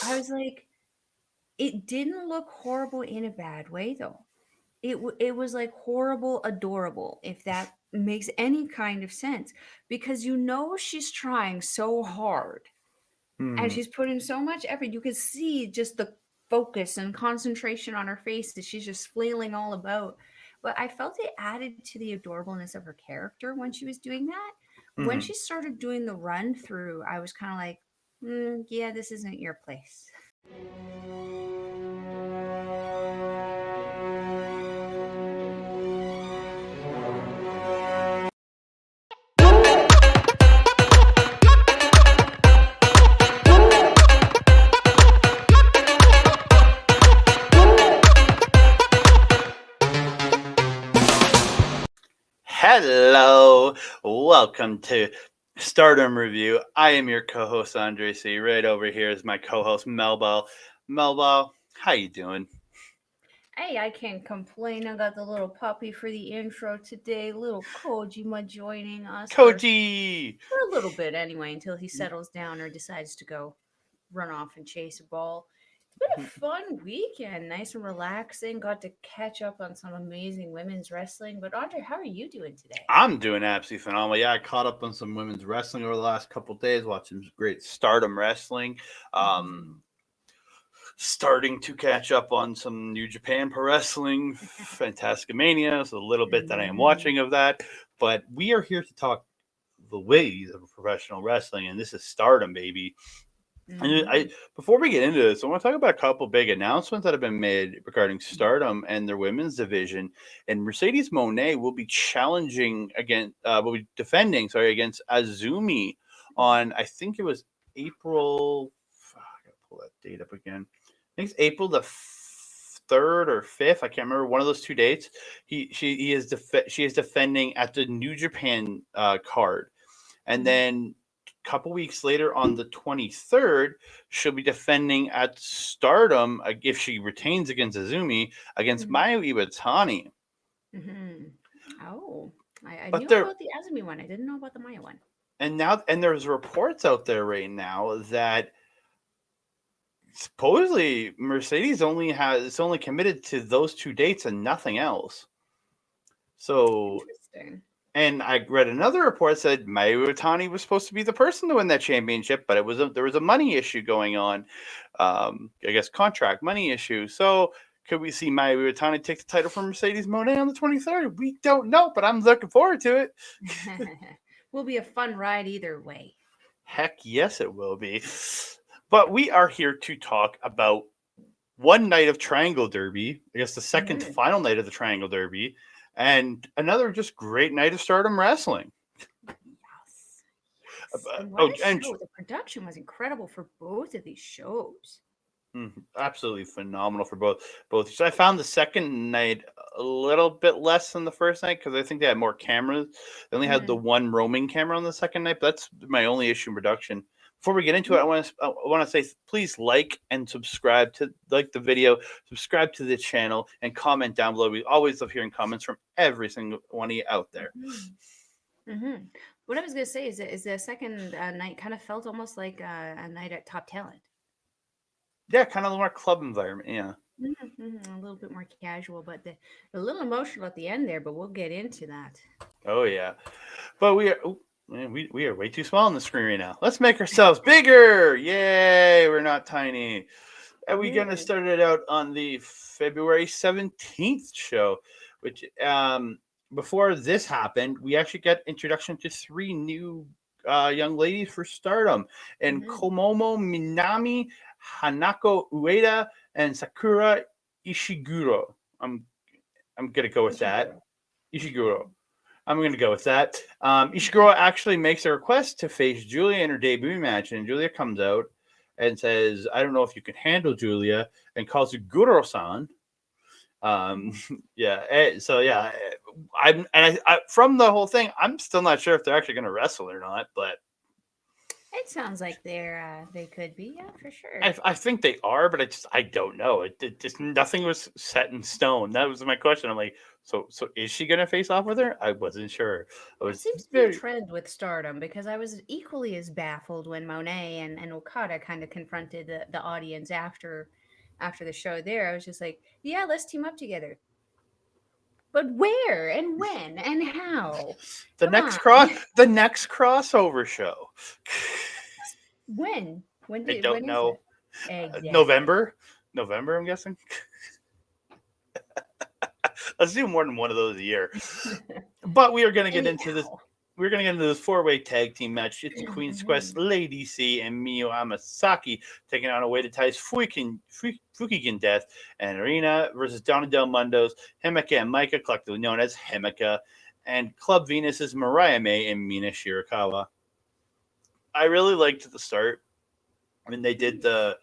I was like, it didn't look horrible in a bad way though. It was like horrible adorable, if that makes any kind of sense, because she's trying so hard and Hmm. she's putting so much effort. You could see just the focus and concentration on her face that she's just flailing all about. But I felt it added to the adorableness of her character when she was doing that. When Hmm. she started doing the run through, I was kind of like, yeah, this isn't your place. Hello, welcome to Stardom Review. I am your co-host Andre C. Right over here is my co-host Melball. Melball, how you doing? Hey, I can't complain. I got the little puppy for the intro today. Little Kojima joining us Koji. for a little bit anyway, until he settles down or decides to go run off and chase a ball. It's been a fun weekend, nice and relaxing. Got to catch up on some amazing women's wrestling. But Andre, how are you doing today? I'm doing absolutely phenomenal. Yeah, I caught up on some women's wrestling over the last couple of days, watching some great Stardom wrestling. Um, Mhm. Starting to catch up on some New Japan Pro Wrestling, Fantasticamania, so a little bit that I am Mhm. watching of that. But we are here to talk the ways of professional wrestling, and this is Stardom, baby. And Mhm. before we get into this, I want to talk about a couple big announcements that have been made regarding Stardom and their women's division. And Mercedes Monet will be challenging against, will be defending, sorry, against Azumi on, I think it was April. I gotta pull that date up again. I think it's April the third or fifth. I can't remember one of those two dates. She is defending at the New Japan card, and Mhm. then a couple weeks later on the 23rd, she'll be defending at Stardom if she retains against Azumi against Mhm. Mayu Iwatani. Mhm. Oh, I But knew there about the Azumi one. I didn't know about the Maya one. and there's reports out there right now that supposedly Mercedes only committed to those two dates and nothing else. So, Interesting. and I read another report that said Mayu Iwatani was supposed to be the person to win that championship, but there was a money issue going on. I guess contract money issue. So could we see Mayu Iwatani take the title from Mercedes Monet on the 23rd? We don't know, but I'm looking forward to it. Will be a fun ride either way. Heck yes, it will be. But we are here to talk about one night of Triangle Derby. I guess the second Mhm. final night of the Triangle Derby, and another just great night of Stardom wrestling. Yes. Yes. And what Oh, a and show. The production was incredible for both of these shows. absolutely phenomenal for both. So I found the second night a little bit less than the first night because I think they had more cameras. They only had the Mm. one roaming camera on the second night. But that's my only issue in production. Before we get into it, Mhm. I want to say please like and subscribe to like the video, subscribe to the channel, and comment down below. We always love hearing comments from every single one of you out there. Mhm. Mhm. What I was gonna say is the second night kind of felt almost like a night at Top Talent. Yeah, kind of more club environment. Yeah. Mhm, mhm. A little bit more casual, but a little emotional at the end there. But we'll get into that. Oh yeah. But we are. Oh, man, we are way too small on the screen right now. Let's make ourselves bigger. Yay! We're not tiny. And we're gonna Mhm. start it out on the February 17th show, which before this happened, we actually got introduction to three new young ladies for Stardom, and Mhm. Komomo Minami, Hanako Ueda, and Sakura Ishiguro. I'm I'm gonna go with that. Ishiguro. Ishiguro. I'm going to go with that. Mhm. Ishiguro actually makes a request to face Julia in her debut match, and Julia comes out and says, "I don't know if you can handle Julia," and calls her Guro-san. Um, Mhm. yeah. So yeah, I'm and I from the whole thing, I'm still not sure if they're actually going to wrestle or not, but It sounds like they could be, yeah, for sure. I think they are, but I don't know. It just nothing was set in stone. That was my question. I'm like, so is she gonna face off with her? I wasn't sure. I That was seems to be a very trend with Stardom because I was equally as baffled when Monet and Okada kind of confronted the audience after the show there. I was just like, yeah, let's team up together. But where and when and how? Come on. the next crossover show. When? I don't When is know. it? Exactly. November, November. I'm guessing. Let's do more than one of those a year. But we are going to get into this. Anyhow. We're going to get into this four-way tag team match. It's Queen's Quest, Mhm. Lady C, and Miyu Amasaki taking on Away to Tai's Fukigen Death, and Rina versus Donna Del Mundo's Himeka and Maika, collectively known as Himeka, and Club Venus's Mariah May and Mina Shirakawa. I really liked at the start when they did the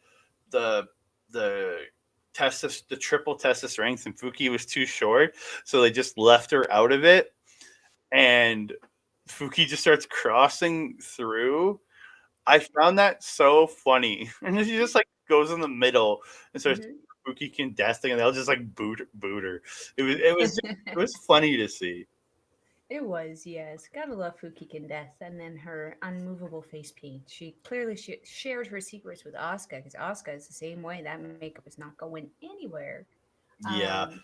the the triple test of strength, and Fuki was too short, so they just left her out of it, and Fuki just starts crossing through. I found that so funny, and then she just like goes in the middle and starts Mhm. Fuki contesting, and they'll just like boot her. It was funny to see. It was, yes. Gotta love Fukigen Death and then her unmovable face paint. She clearly shared her secrets with Asuka because Asuka is the same way. That makeup is not going anywhere. Yeah, Um,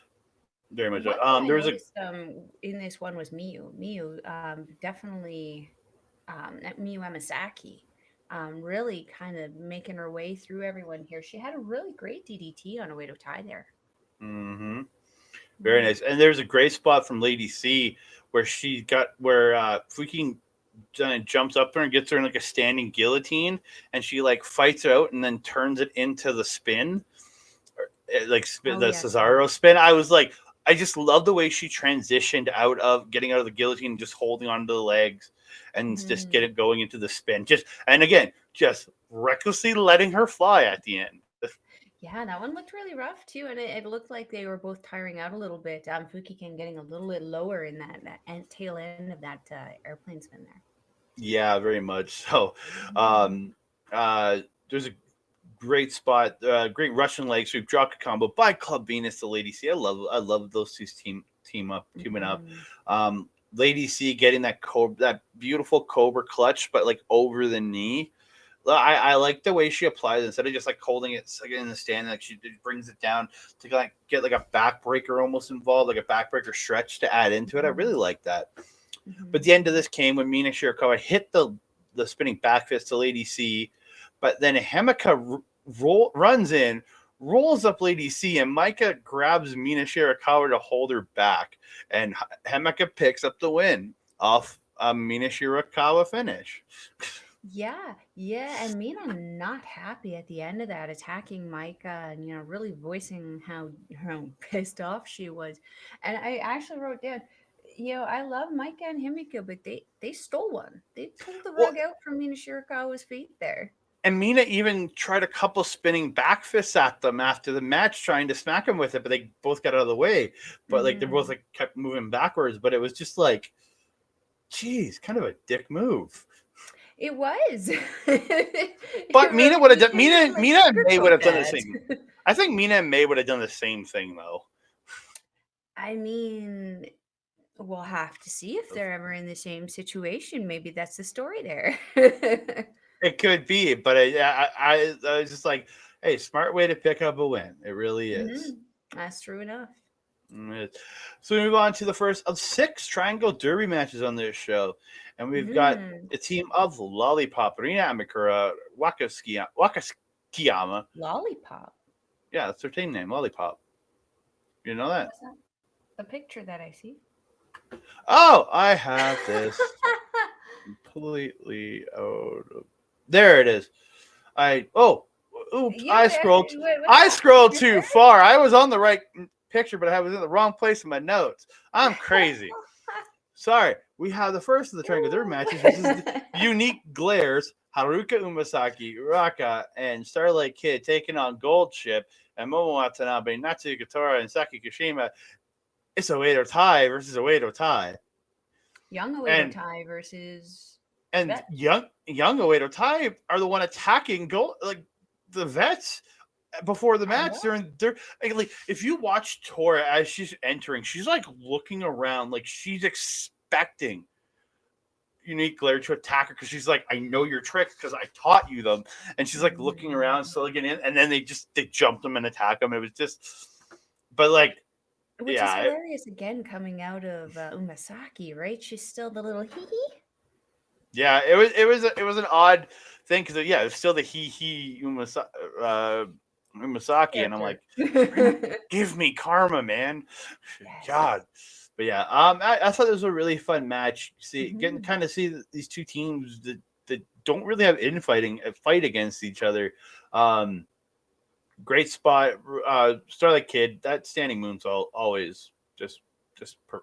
very much. One thing I There was a noticed in this one was Miyu. Miyu definitely at Miyu Amasaki really kind of making her way through everyone here. She had a really great DDT on her way to tie there. mhm. Very Mhm. nice. And there's a great spot from Lady C where she got where freaking jumps up there and gets her in like a standing guillotine, and she like fights her out and then turns it into the spin, like Oh the yes, yes. Cesaro spin. I was like, I just love the way she transitioned out of getting out of the guillotine and just holding onto the legs and just get Mhm. it going into the spin. Just and again, just recklessly letting her fly at the end. Yeah, that one looked really rough too, and it looked like they were both tiring out a little bit. Fukigen getting a little bit lower in that tail end of that airplane spin there. Yeah, very much so. Mhm. Um, there's a great spot, great Russian leg sweep, drop combo by Club Venus to Lady C. I love those two teaming up. Mhm. Lady C getting that beautiful Cobra clutch, but like over the knee. I like the way she applies it. Instead of just like holding it like, in the stand, like she brings it down to like get like a backbreaker almost involved, like a backbreaker stretch to add into it. I really Mhm. like that. But the end of Mhm. this came when Mina Shirakawa hit the spinning back fist to Lady C, but then Himeka runs in, rolls up Lady C, and Maika grabs Mina Shirakawa to hold her back, and Himeka picks up the win off a Mina Shirakawa finish. Yeah, yeah, and Mina not happy at the end of that, attacking Micah and really voicing how pissed off she was. And I actually wrote down, I love Micah and Himika, but they stole one. They pulled the Well, rug out from Mina Shirakawa's feet there. and Mina even tried a couple spinning back fists at them after the match, trying to smack them with it, but they both got out of the way. But like they both Hmm. like kept moving backwards. But it was just like, geez, kind of a dick move. It was. It But Mina would have done repeatedly like Mina and May would sugarcoat have done the that. same. I think Mina and May would have done the same thing though. I mean, we'll have to see if they're ever in the same situation. Maybe that's the story there. It could be, but I was just like, hey, smart way to pick up a win. It really is. That's true enough. So we move on to the first of six Triangle Derby matches on this show. And we've got Mm. a team of Lollipop, Rina Amikura, Wakakiyama. Lollipop. Yeah, that's their team name, Lollipop. You know that? What's that? The picture that I see. Oh, I have this completely out of. There it is. Oops, You there? What's I that? scrolled Your too far. I was on the right picture, but I was in the wrong place in my notes. I'm crazy. Sorry. We have the first of the Triangle Derby matches, which is the turn? unique glares. Haruka Umesaki, Ruaka, and Starlight Kid taking on Gold Ship and Momo Watanabe, Natsuko, Tora, and Saki Kashima. It's a way to tie versus a way to tie. Young Oedo And Tai versus. and young Oedo type are the one attacking the vets before the I match. know. They're like, if you watch Tora as she's entering, she's like looking around, like she's expecting Unique Glare to attack her because she's like, I know your tricks because I taught you them, and she's like looking around, slowly getting in, and then they jump them and attack them. It was just, but like, Which is yeah, hilarious again coming out of Umesaki, right? She's still the little hee hee. yeah, it was an odd thing because yeah, it's still the Umasaki, and I'm Character. like, Rina, give me karma, man. God, Yes. but yeah, I thought it was a really fun match. See, getting Mhm. kind of see these two teams that don't really have infighting fight against each other. Um, Great spot, Starlight Kid. That standing moonsault always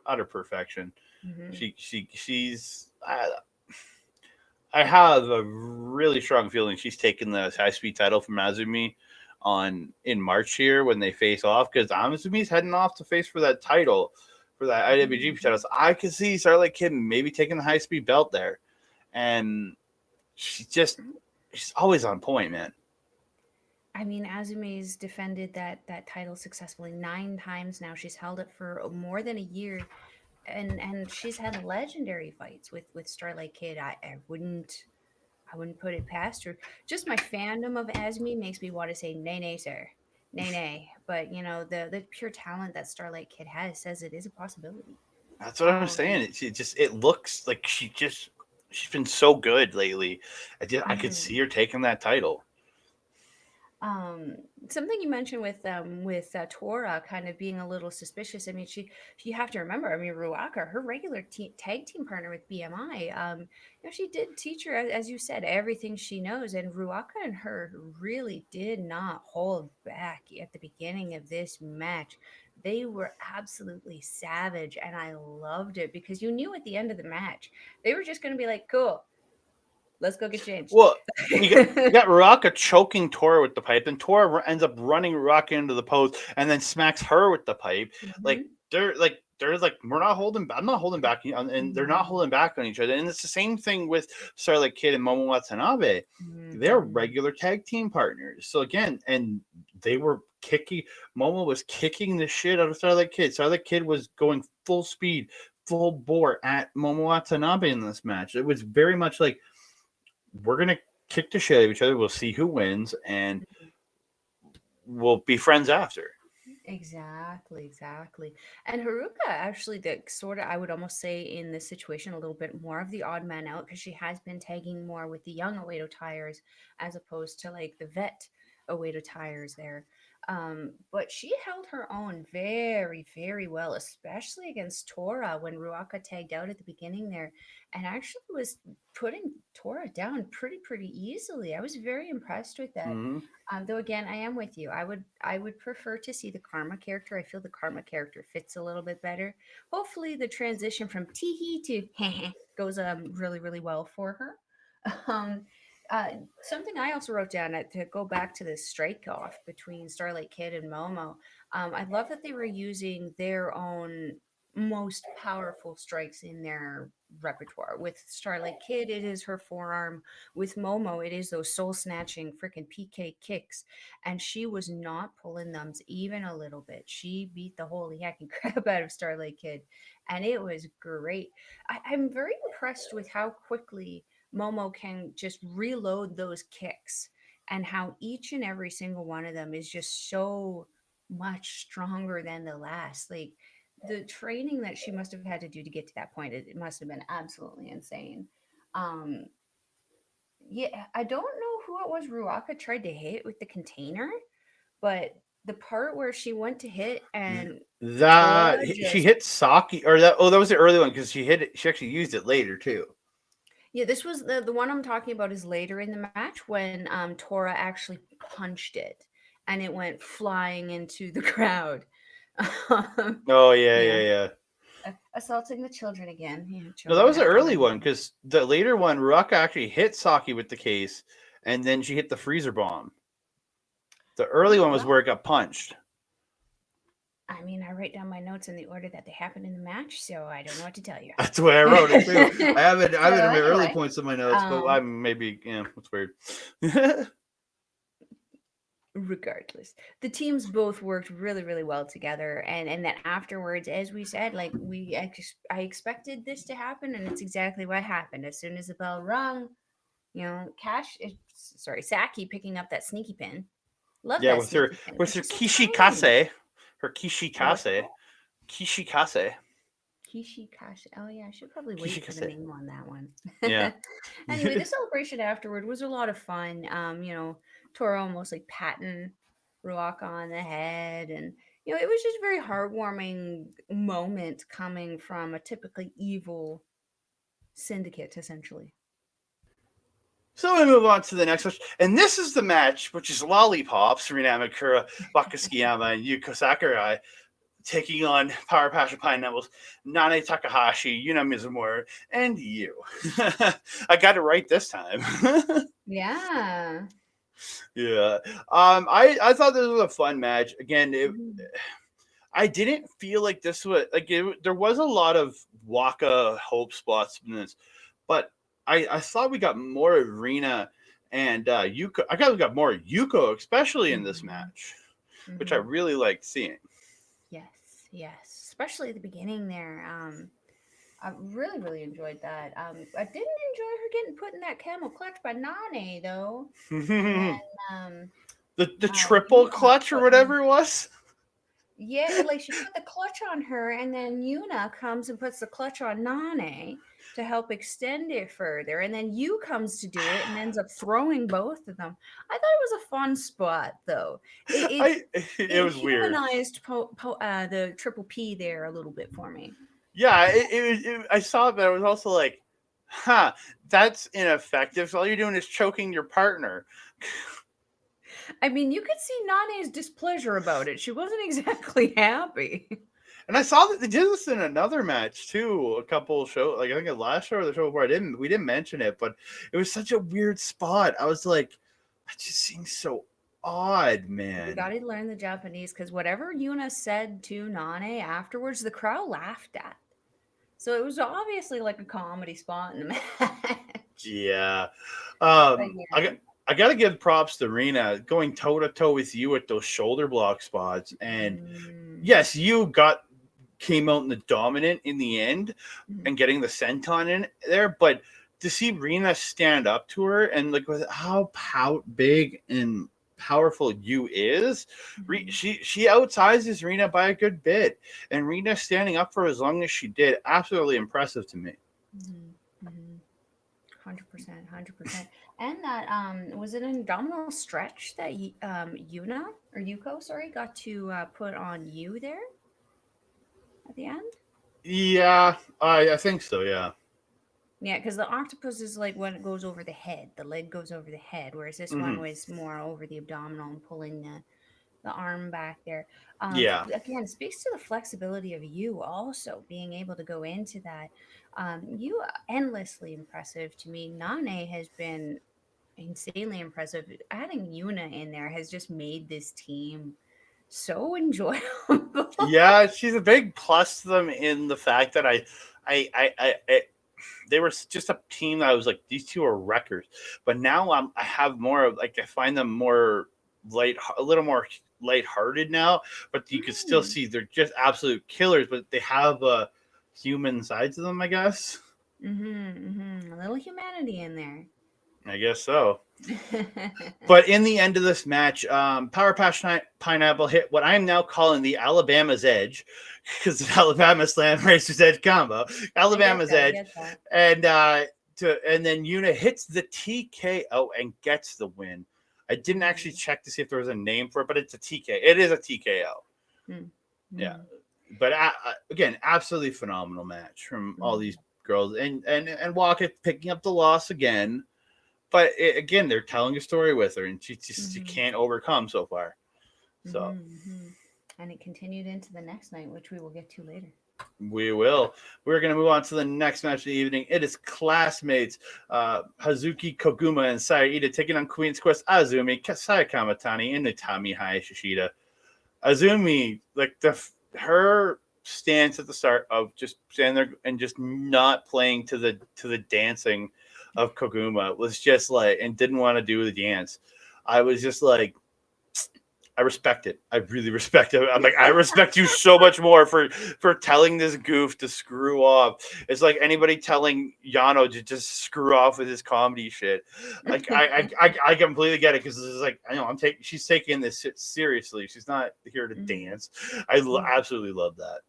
utter perfection. Mhm. She's. I have a really strong feeling she's taking the high speed title from Azumi on in March here when they face off because Azumi's heading off to face for that title for that IWGP title. So I could see Starlight Kid maybe taking the high speed belt there, and she's always on point, man. I mean, Azumi's defended that title successfully 9 times now. She's held it for more than a year, and she's had legendary fights with Starlight Kid. I wouldn't put it past her. Just my fandom of Azumi makes me want to say nay nay sir, nay nay. But the pure talent that Starlight Kid has says it is a possibility. That's what I'm saying. Um, It looks like she's been so good lately. I could mhm. see her taking that title. um Something you mentioned with Tora kind of being a little suspicious. I mean, you have to remember, I mean, Ruaka, her regular tag team partner with BMI, she did teach her, as you said, everything she knows, and Ruaka and her really did not hold back at the beginning of this match. They were absolutely savage, and I loved it because you knew at the end of the match they were just going to be like, cool, let's go get changed. Well, you got Ruaka choking Tora with the pipe, and Tora ends up running Ruaka into the post, and then smacks her with the pipe. Like Mhm. they're like we're not holding. I'm not holding back, and they're not Mhm. holding back on each other. And it's the same thing with Starlight Kid and Momo Watanabe. They're Mhm. regular tag team partners. So again, and they were kicking. Momo was kicking the shit out of Starlight Kid. Starlight Kid was going full speed, full bore at Momo Watanabe in this match. It was very much like we're gonna kick the shit out of each other. We'll see who wins, and we'll be friends after. Exactly, exactly. And Haruka actually, the sort of, I would almost say in this situation a little bit more of the odd man out because she has been tagging more with the young Oedo tires as opposed to like the vet Oedo tires there. But she held her own very, very well, especially against Tora when Ruaka tagged out at the beginning there, and actually was putting Tora down pretty easily. I was very impressed with that. Mm-hmm. Though again, I am with you. I would prefer to see the Karma character. I feel the Karma character fits a little bit better. Hopefully, the transition from teehee to goes really well for her. Um, Something I also wrote down to go back to the strike off between Starlight Kid and Momo. I love that they were using their own most powerful strikes in their repertoire. With Starlight Kid, it is her forearm. With Momo, it is those soul snatching freaking PK kicks, and she was not pulling them even a little bit. She beat the holy hacking crap out of Starlight Kid, and it was great. I'm very impressed with how quickly Momo can just reload those kicks, and how each and every single one of them is just so much stronger than the last. Like the training that she must have had to do to get to that point, it must have been absolutely insane. Um, yeah, I don't know who it was Ruaka tried to hit with the container, but the part where she went to hit and That Tora she just hit Saki, or that was the early one because she hit it. She actually used it later too. yeah, this was the one I'm talking about is later in the match when Tora actually punched it and it went flying into the crowd. Oh yeah, Yeah, yeah, yeah. assaulting the children again. Yeah, No, that children was the have to early learn. one because the later one, Ruaka actually hit Saki with the case, and then she hit the freezer bomb. The early one was Well, where it got punched. I mean, I write down my notes in the order that they happen in the match, so I don't know what to tell you. That's the way I wrote it too. I haven't So in my early anyway, points of my notes, but um, I'm maybe it's weird. regardless, the teams both worked really, really well together, and then afterwards, as we said, like I expected this to happen, and it's exactly what happened. As soon as the bell rung, Saki picking up that sneaky pin. Love Yeah, that sneaky pin. with It's her just so tiny. What's it kishikase, called? kishikase, Kishikashi. Oh yeah, I should probably wait for the kishikase. name on that one. Yeah. Anyway, the celebration afterward was a lot of fun. Tora almost like patting Ruaka on the head, and it was just a very heartwarming moment coming from a typically evil syndicate, essentially. So we move on to the next match, and this is the match, which is Lollipops, Rina Makura, Wakasukiyama, and Yuko Sakurai taking on Power Passion Pineapples, Nanae Takahashi, Yuna Mizumori, and you. I got it right this time. Yeah. Yeah. I thought this was a fun match. Again, Mhm. I didn't feel like this was there was a lot of Waka hope spots in this, but I thought we got more of Rina and Yuko. I got we got more Yuko, especially in this Mhm. match, which I Mhm. really liked seeing. Yes. Yes. Especially at the beginning there. I really, really enjoyed that. I didn't enjoy her getting put in that camel clutch by Nane though, and the then triple Yuna clutch or putting, whatever it was. yeah, like she put the clutch on her, and then Yuna comes and puts the clutch on Nane to help extend it further, and then you comes to do it and ends up throwing both of them. I thought it was a fun spot though. It it, It it was weird. humanized the triple P there a little bit for me. Yeah, I saw it, but I was also like, huh, that's ineffective. So all you're doing is choking your partner. I mean, you could see Nane's displeasure about it. She wasn't exactly happy. And I saw that they did this in another match too. A couple show, like I think the last show or the show before. We didn't mention it, but it was such a weird spot. I was like, it just seems so odd, We man. got to learn the Japanese because whatever Yuna said to Nane afterwards, the crowd laughed at. So it was obviously like a comedy spot in the match. Yeah. But yeah. I got to give props to Rina going toe to toe with you at those shoulder block spots. And Mm, yes, you came out in the dominant in the end mhm, and getting the senton in there, but to see Rina stand up to her and like with how big and powerful you is, mhm, she outsizes Rina by a good bit, and Rina standing up for as long as she did, absolutely impressive to me. mhm, mhm. 100%, 100%. And that was it an abdominal stretch that Yuna or Yuko, sorry, got to put on you there at the end? Yeah, I think so. Yeah. Yeah, because the octopus is like when it goes over the head, the leg goes over the head, whereas this one Hmm. was more over the abdominal and pulling the arm back there. Yeah. Again, speaks to the flexibility of you also being able to go into that. You endlessly impressive to me. Nane has been insanely impressive. Adding Yuna in there has just made this team so enjoyable. Yeah, she's a big plus to them in the fact that I they were just a team that I was like, these two are wreckers. But now I have more of like I find them more a little more lighthearted now. But you can still Mm, see they're just absolute killers. But they have a human side to them, I guess. a little humanity in there. I guess so. But in the end of this match, Power Passion Pineapple hit what I'm now calling the Alabama's Edge, because the Alabama Slam Racer's Edge combo, I get Alabama's that. I Edge, get that. and and then Yuna hits the TKO and gets the win. I didn't actually Mhm, check to see if there was a name for it, but it's a TK. It is a TKO. mm, Yeah, mhm, but again, absolutely phenomenal match from all these mhm, girls, and Waka picking up the loss again. But again, they're telling a story with her, and she mhm, can't overcome so far. So mhm. And it continued into the next night, which we will get to later. we will. We're going to move on to the next match of the evening. It is classmates Hazuki Koguma and Saida taking on Queen's Quest Azumi, Saya Kamitani, and Utami Hayashishita. Azumi, like her stance at the start of just standing there and just not playing to the dancing of Koguma was just like, and didn't want to do the dance. I was just like, I respect it. I really respect it. I'm like, I respect you so much more for telling this goof to screw off. It's like anybody telling Yano to just screw off with his comedy shit. Like I completely get it because it's like, I know she's taking this shit seriously. She's not here to dance. I absolutely love that.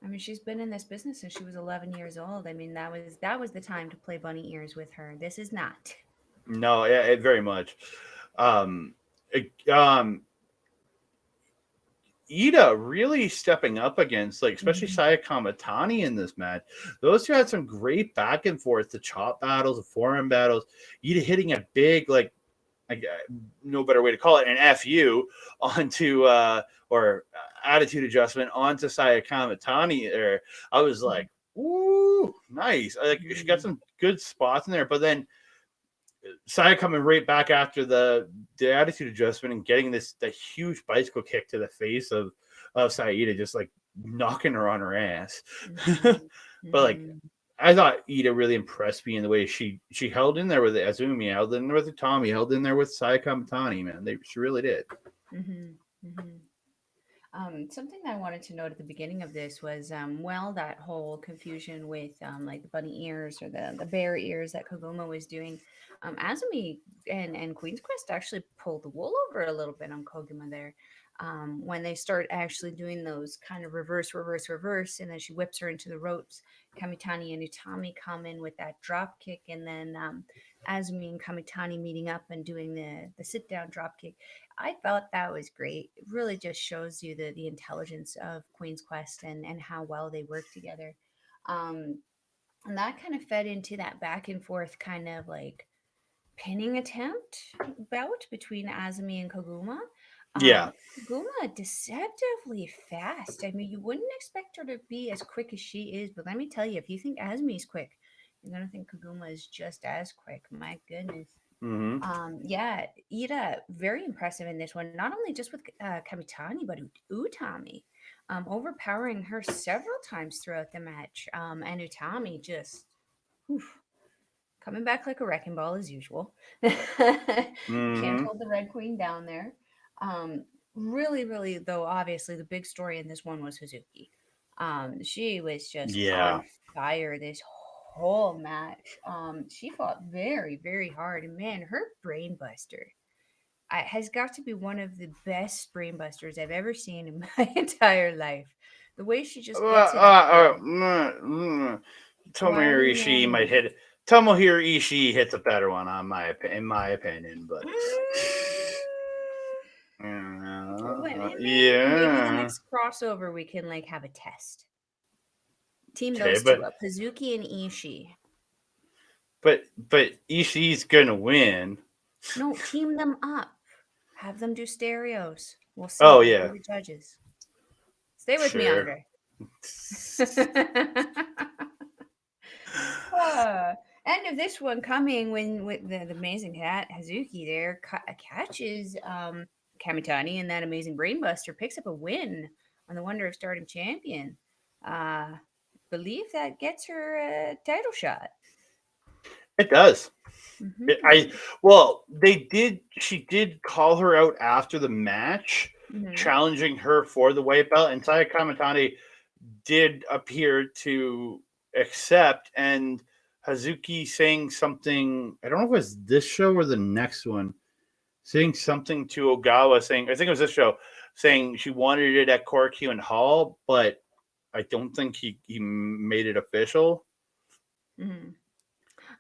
I mean, she's been in this business since she was 11 years old. I mean, that was the time to play bunny ears with her. This is not. No, yeah, it very much. Um, it, um, Ida really stepping up against, like, especially Saya Kamitani in this match. Those two had some great back and forth, the chop battles, the forearm battles. Ida hitting a big, like no better way to call it, an FU onto, or attitude adjustment onto Saya Kamitani there. I was like, ooh, nice. Like, she got some good spots in there, but then Saya coming right back after the attitude adjustment and getting the huge bicycle kick to the face of Saida, just like knocking her on her ass. But like, I thought Ida really impressed me in the way she held in there with Azumi, held in there with Utami, held in there with Saya Kamitani. Man, she really did. Something that I wanted to note at the beginning of this was, well, that whole confusion with like the bunny ears or the bear ears that Koguma was doing. Azumi and Queen's Quest actually pulled the wool over a little bit on Koguma there. When they start actually doing those kind of reverse, and then she whips her into the ropes. Kamitani and Utami come in with that drop kick, and then Azumi and Kamitani meeting up and doing the sit down drop kick. I thought that was great. It really just shows you the intelligence of Queen's Quest and how well they work together. And that kind of fed into that back and forth kind of like pinning attempt bout between Azumi and Koguma. Yeah. Koguma deceptively fast. I mean, you wouldn't expect her to be as quick as she is, but let me tell you, if you think Azumi's quick, you're gonna think Koguma is just as quick. My goodness. Yeah, Ida very impressive in this one. Not only just with Kamitani, but Utami, overpowering her several times throughout the match. And Utami just oof, coming back like a wrecking ball as usual. Can't hold the Red Queen down there. Really, really, though, obviously, the big story in this one was Hazuki. She was just Yeah. on fire this whole match. She fought very, very hard, and man, her brain buster has got to be one of the best brain busters I've ever seen in my entire life. The way she just gets it up there. Why are Tomohiro you Ishii might yawning? hit it. Tomohiro Ishii hits a better one in my opinion, but Maybe the yeah. next crossover we can like have a test. Team Okay, those two up, Hazuki and Ishii. but Ishii's gonna win. No, team them up. Have them do stereos. We'll see. Oh We'll be yeah, the judges. Stay with me, sure. Andre. End of this one coming when with the amazing cat Hazuki there catches Kamitani, and that amazing brainbuster picks up a win on the Wonder of Stardom champion. Believe that gets her a title shot. It does. Mm-hmm. They did. She did call her out after the match, challenging her for the white belt, and Saya Kamitani did appear to accept. And Hazuki saying something. I don't know if it was this show or the next one. Saying something to Ogawa, saying I think it was this show, saying she wanted it at Korakuen Hall, but I don't think he made it official. Mm-hmm.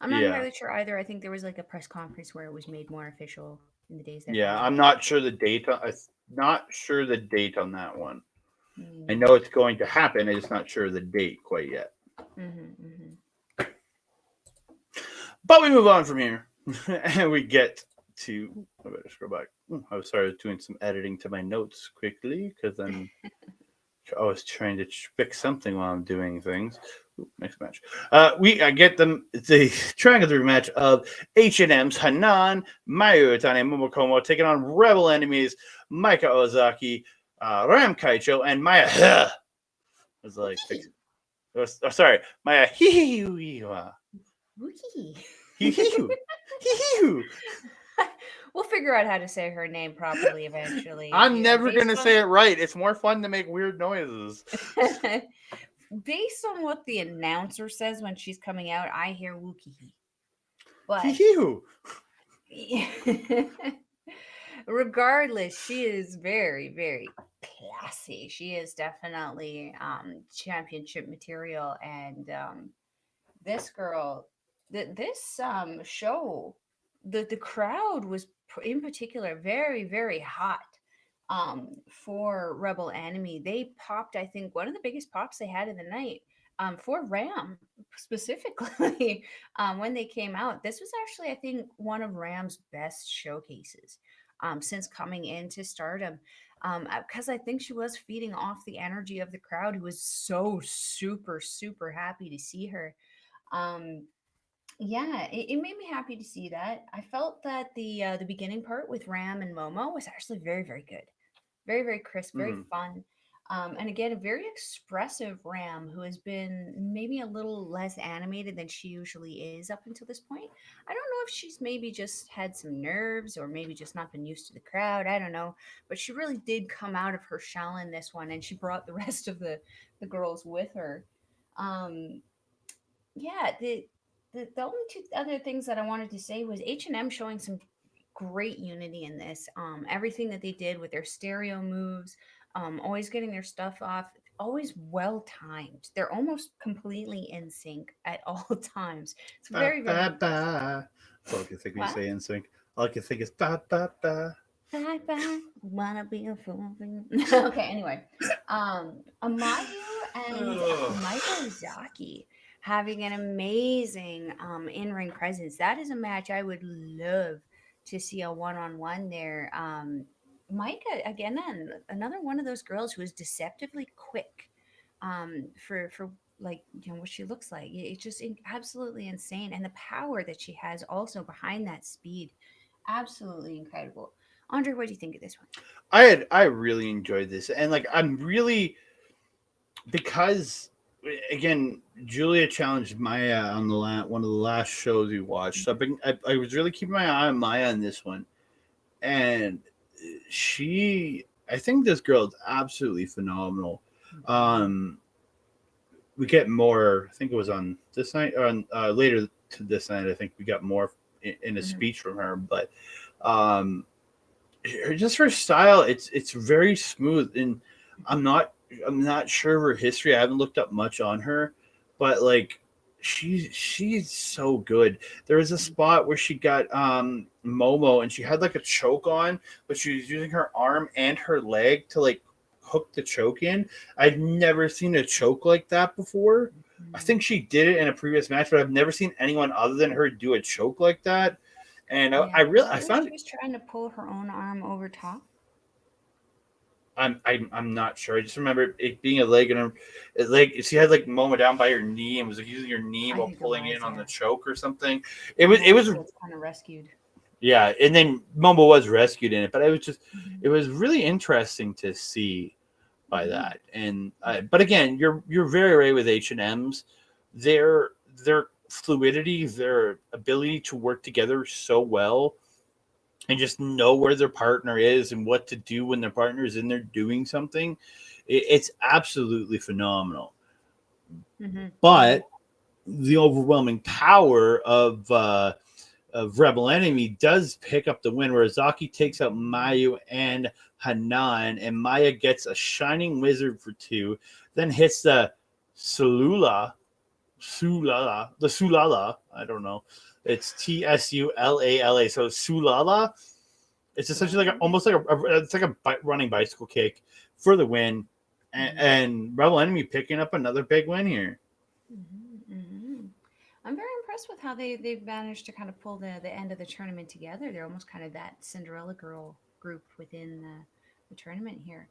I'm not Yeah. entirely sure either. I think there was like a press conference where it was made more official in the days that Yeah, followed. I'm not sure the date. I'm not sure the date on that one. I Mm-hmm. know it's going to happen. I'm just not sure the date quite yet. Mm-hmm. Mm-hmm. But we move on from here, and we get to. I better scroll back. I was sorry, I was doing some editing to my notes quickly because I was trying to fix something while I'm doing things. Next match. I get them the triangle match of H&M's Hanan, Mayu, Tane, Momokomo taking on Rebel Enemies, Maika Ozaki, Ram Kaicho and Maya was like, sorry, Maya Wookie. We'll figure out how to say her name properly eventually. I'm never gonna say it right. It's more fun to make weird noises. Based on what the announcer says when she's coming out, I hear Wookie. But regardless, she is very, very classy. She is definitely championship material, and this girl, this show, the crowd was in particular very, very hot. For Rebel Enemy, they popped. I think one of the biggest pops they had in the night. For Ram specifically, when they came out, this was actually, I think, one of Ram's best showcases since coming into Stardom. Because I think she was feeding off the energy of the crowd, who was so super, super happy to see her. Um, yeah, it made me happy to see that. I felt that the beginning part with Ram and Momo was actually very, very good, very, very crisp, very Mm. fun. And again, a very expressive Ram who has been maybe a little less animated than she usually is up until this point. I don't know if she's maybe just had some nerves or maybe just not been used to the crowd. I don't know, but she really did come out of her shell in this one, and she brought the rest of the girls with her. Um, yeah, the only two other things that I wanted to say was H&M showing some great unity in this. Everything that they did with their stereo moves, always getting their stuff off, always well timed. They're almost completely in sync at all times. It's Ba, very, very ba, impressive. ba. That's all I can think when you What? say in sync. All I can think is ba ba ba. Bye bye. Wanna be a fool for you. Okay, anyway. Amayu and Maika Zaki having an amazing in-ring presence. That is a match I would love to see a one-on-one there. Maika, again, another one of those girls who is deceptively quick for like what she looks like. It's just absolutely insane, and the power that she has also behind that speed, absolutely incredible. Andre, what do you think of this one? I really enjoyed this, and like I'm really, because again, Julia challenged Maya on one of the last shows we watched. So I was really keeping my eye on Maya on this one, and I think this girl is absolutely phenomenal. Mhm. Um, we get more. I think it was on this night or on later to this night. I think we got more in a Mhm. speech from her, but um, just her style, it's very smooth, and I'm not I'm not sure of her history. I haven't looked up much on her, but like she's so good. There was a spot where she got Momo, and she had like a choke on, but she was using her arm and her leg to like hook the choke in. I've never seen a choke like that before. I Mhm. think she did it in a previous match, but I've never seen anyone other than her do a choke like that. And Yeah, I was really I that where found she was trying to pull her own arm over top? I'm not sure. I just remember it being a leg, and like she had like Momo down by her knee and was like using her knee I while think it pulling was, in on the yeah. choke or something. And It Momo was gets kind of rescued. yeah, and then Momo was rescued in it, but Mhm. it was really interesting to see by Mhm. that. And but again, you're very right with H&Ms. Their their fluidity, their ability to work together so well and just know where their partner is and what to do when their partner is in there doing something. It's absolutely phenomenal. Mhm. Mhm. But the overwhelming power of Rebel Enemy does pick up the win, where Zaki takes out Mayu and Hanan, and Maya gets a Shining Wizard for two, then hits the the Sulala. I don't know. It's Tsulala. So Sulala. It's essentially like Wow. almost like it's like a running bicycle kick for the win, Mhm. and Rebel Enemy picking up another big win here. Mhm. Mhm. I'm very impressed with how they've managed to kind of pull the end of the tournament together. They're almost kind of that Cinderella girl group within the tournament here.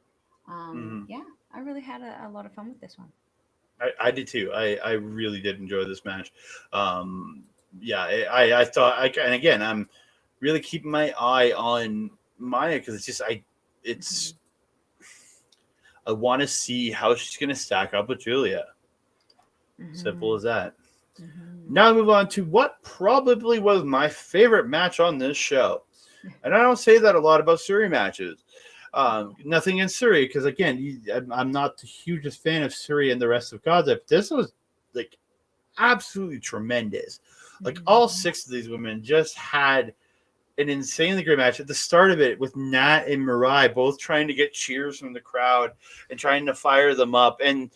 Mm-hmm. Yeah, I really had a lot of fun with this one. I did too. I really did enjoy this match. Um, yeah, I thought and again I'm really keeping my eye on Maya because it's just it's Mhm. I want to see how she's going to stack up with Julia. Simple Mhm. as that. Mhm. Now move on to what probably was my favorite match on this show. And I don't say that a lot about Suri matches. Nothing in Suri, because again, I'm not the hugest fan of Suri and the rest of Gaza, but this was like absolutely tremendous. Like all Mhm. six of these women just had an insanely great match at the start of it with Nat and Mariah both trying to get cheers from the crowd and trying to fire them up. And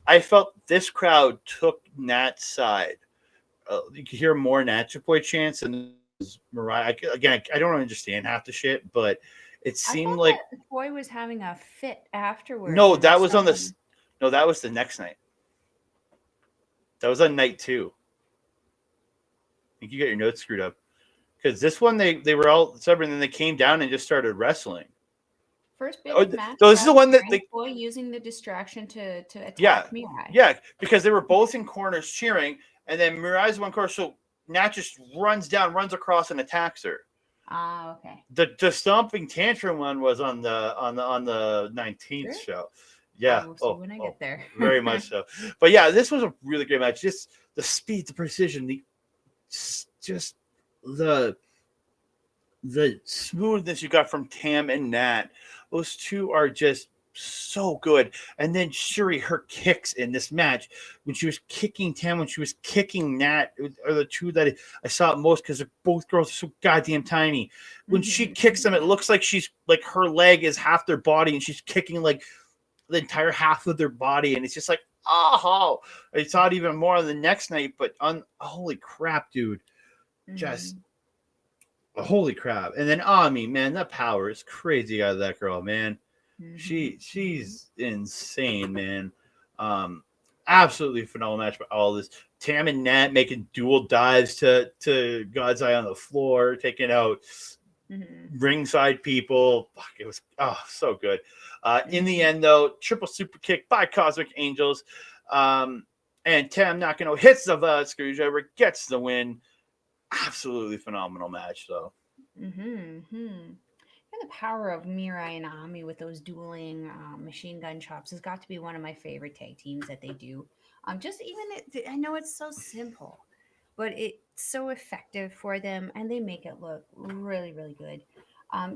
I felt this crowd took Nat's side. You could hear more Nacho Boy chants and Mariah. Again, I don't understand half the shit, but it I seemed thought like that Boy was having a fit afterwards no, when they that was saw on the him. no, that was the next night. That was on night two. I think you got your notes screwed up because this one they were all separate and then they came down and just started wrestling. First Oh, big match no, this is the without one that cheering. they Boy using the distraction to yeah attack Mirai. yeah because they were both in corners cheering and then Mariah's one corner, so Nat just runs down, runs across and attacks her. Ah, okay. The stomping tantrum one was on the 19th Sure. show. I Yeah. will see Oh, when I oh, get there. very much so. But yeah, this was a really great match. Just the speed, the precision, the just the smoothness you got from Tam and Nat. Those two are just so good. And then Shuri, her kicks in this match when she was kicking Tam, when she was kicking Nat, are the two that I saw it most because both girls are so goddamn tiny. When she kicks them, it looks like she's like her leg is half their body and she's kicking like the entire half of their body, and it's just like, oh, I saw it even more on the next night. But holy crap, dude, just Mhm. holy crap! And then Ami, man, that power is crazy out of that girl, man. Mhm. Mhm. She's insane, man. Um, Absolutely phenomenal match. But all this Tam and Nat making dual dives to God's Eye on the floor, taking out Mhm. ringside people. Fuck, it was so good. In the Mhm. end, though, triple super kick by Cosmic Angels. Um, and Tam Nakano hits the screwdriver, gets the win. Absolutely phenomenal match, though. Mhm. Mhm. And the power of Mirai and Ami with those dueling machine gun chops has got to be one of my favorite tag teams that they do. Just even I know it's so simple, but it's so effective for them, and they make it look really, really good.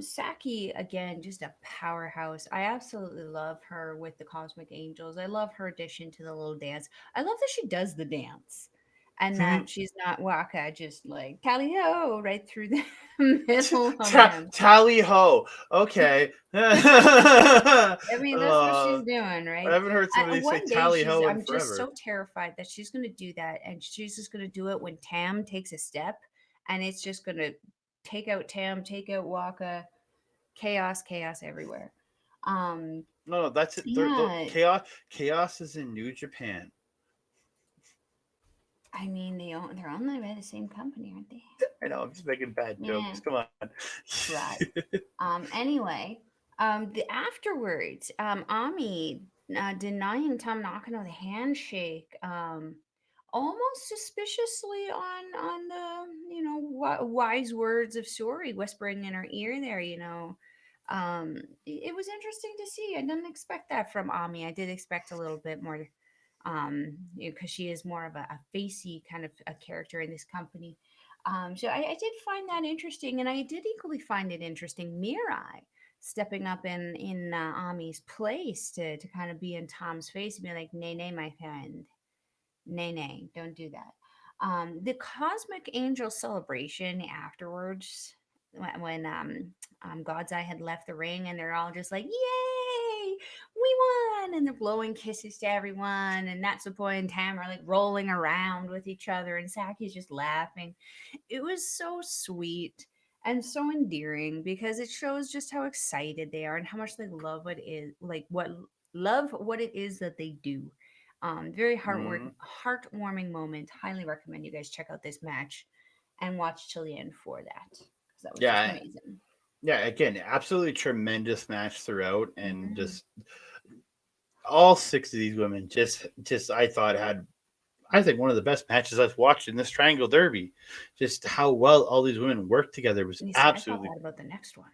Saki again, just a powerhouse. I absolutely love her with the Cosmic Angels. I love her addition to the little dance. I love that she does the dance, and that she's not Waka just like tally ho right through the middle of them. Tally ho. Okay. I mean, that's what she's doing, I right? haven't heard somebody say One day tally ho in I'm just forever. so terrified that she's going to do that, and she's just going to do it when Tam takes a step, and it's just going to take out Tam, take out Waka, chaos, chaos everywhere. Um, No, that's it. The yeah, chaos is in New Japan. I mean they're owned by the same company, aren't they? I know, I'm just making bad Yeah, jokes. Come on. right. Anyway, the afterwards, Ami denying Tom Nakano the handshake, almost suspiciously on the wise words of Suri whispering in her ear there. It was interesting to see. I didn't expect that from Ami. I did expect a little bit more, because she is more of a facey kind of a character in this company. So I did find that interesting, and I did equally find it interesting Mirai stepping up in Ami's place to kind of be in Tom's face and be like, "Nay, nay, my friend, nay, nay, don't do that." The Cosmic Angel celebration afterwards, when God's Eye had left the ring, and they're all just like, "Yay, we won!" and they're blowing kisses to everyone, and Natsuko and Tam are like rolling around with each other, and Saki's just laughing. It was so sweet and so endearing because it shows just how excited they are and how much they love what it is that they do. Very Hmm. heartwarming moment. Highly recommend you guys check out this match and watch till the end for that because that was just Yeah, amazing. yeah. Again, absolutely tremendous match throughout, and Hmm. just all six of these women just I thought had I think one of the best matches I've watched in this Triangle Derby. Just how well all these women worked together was And you see, I thought absolutely that about the next one.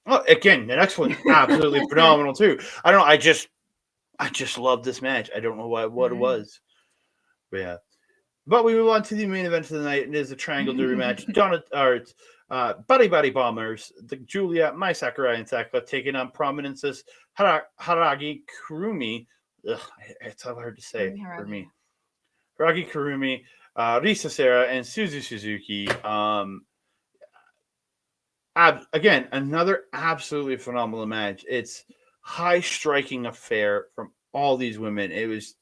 Oh, again, the next one absolutely phenomenal too. I don't know. I just love this match. I don't know what it was, but yeah. But we move on to the main event of the night, and it is a triangle derby match. Buddy Bombers, the Julia, Mai Sakurai, and Sakura taking on Prominence's Haragi Kurumi. Ugh, it's so hard to say for me. Haragi Kurumi, Risa Sera, and Suzu Suzuki. Again, another absolutely phenomenal match. It's high striking affair from all these women. It was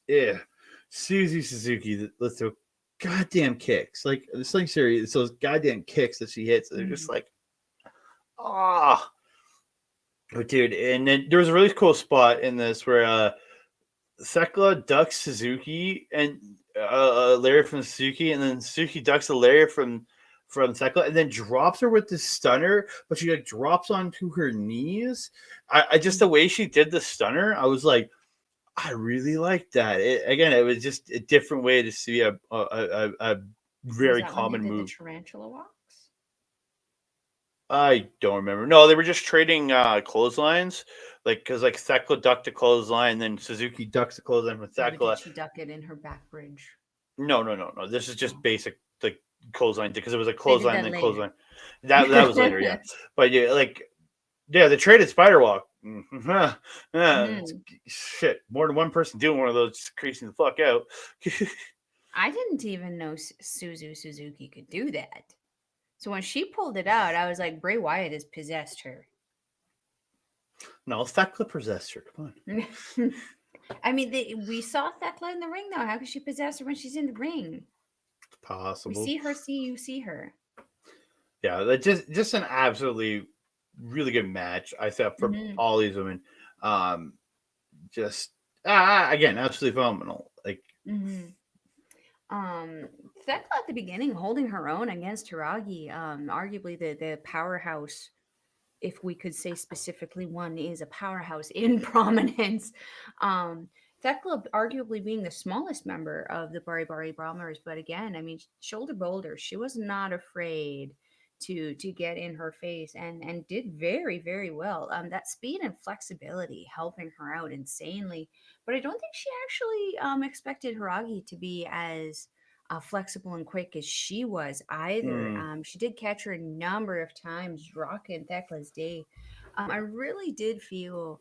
Suzu Suzuki. Let's do goddamn kicks. Like it's like serious. It's those goddamn kicks that she hits. They're just like ah. Oh, dude, and then there was a really cool spot in this where Sekla ducks Suzuki and Larry from Suzuki, and then Suzuki ducks a Larry from Sekla, and then drops her with the stunner, but she like drops onto her knees. I just the way she did the stunner, I was like, I really like that. It was just a different way to see a very common move. The tarantula walks. I don't remember. No, they were just trading clotheslines, like because like Sekla ducked a clothesline, then Suzuki ducks the clothesline from Sekla. Did she duck it in her back bridge? No. This is just basic like clothesline because it was a clothesline then clothesline. That was later, yeah. But yeah, like the traded spider walk. Shit, more than one person doing one of those, creasing the fuck out. I didn't even know Suzu Suzuki could do that. So when she pulled it out, I was like, Bray Wyatt has possessed her. No, Thekla possessed her. Come on. I mean, we saw Thekla in the ring, though. How could she possess her when she's in the ring? It's possible. We see her, you see her. Yeah, just an absolutely really good match, I thought, for all these women. Just again, absolutely phenomenal. Like Thekla at the beginning holding her own against Hiragi, arguably the powerhouse, if we could say specifically one is a powerhouse in prominence. Thekla arguably being the smallest member of the Bari Bari Bombers, but again, I mean, shoulder boulder, she was not afraid to get in her face and did very, very well. That speed and flexibility helping her out insanely, but I don't think she actually expected Hiragi to be as flexible and quick as she was either. She did catch her a number of times rocking Thekla's day. I really did feel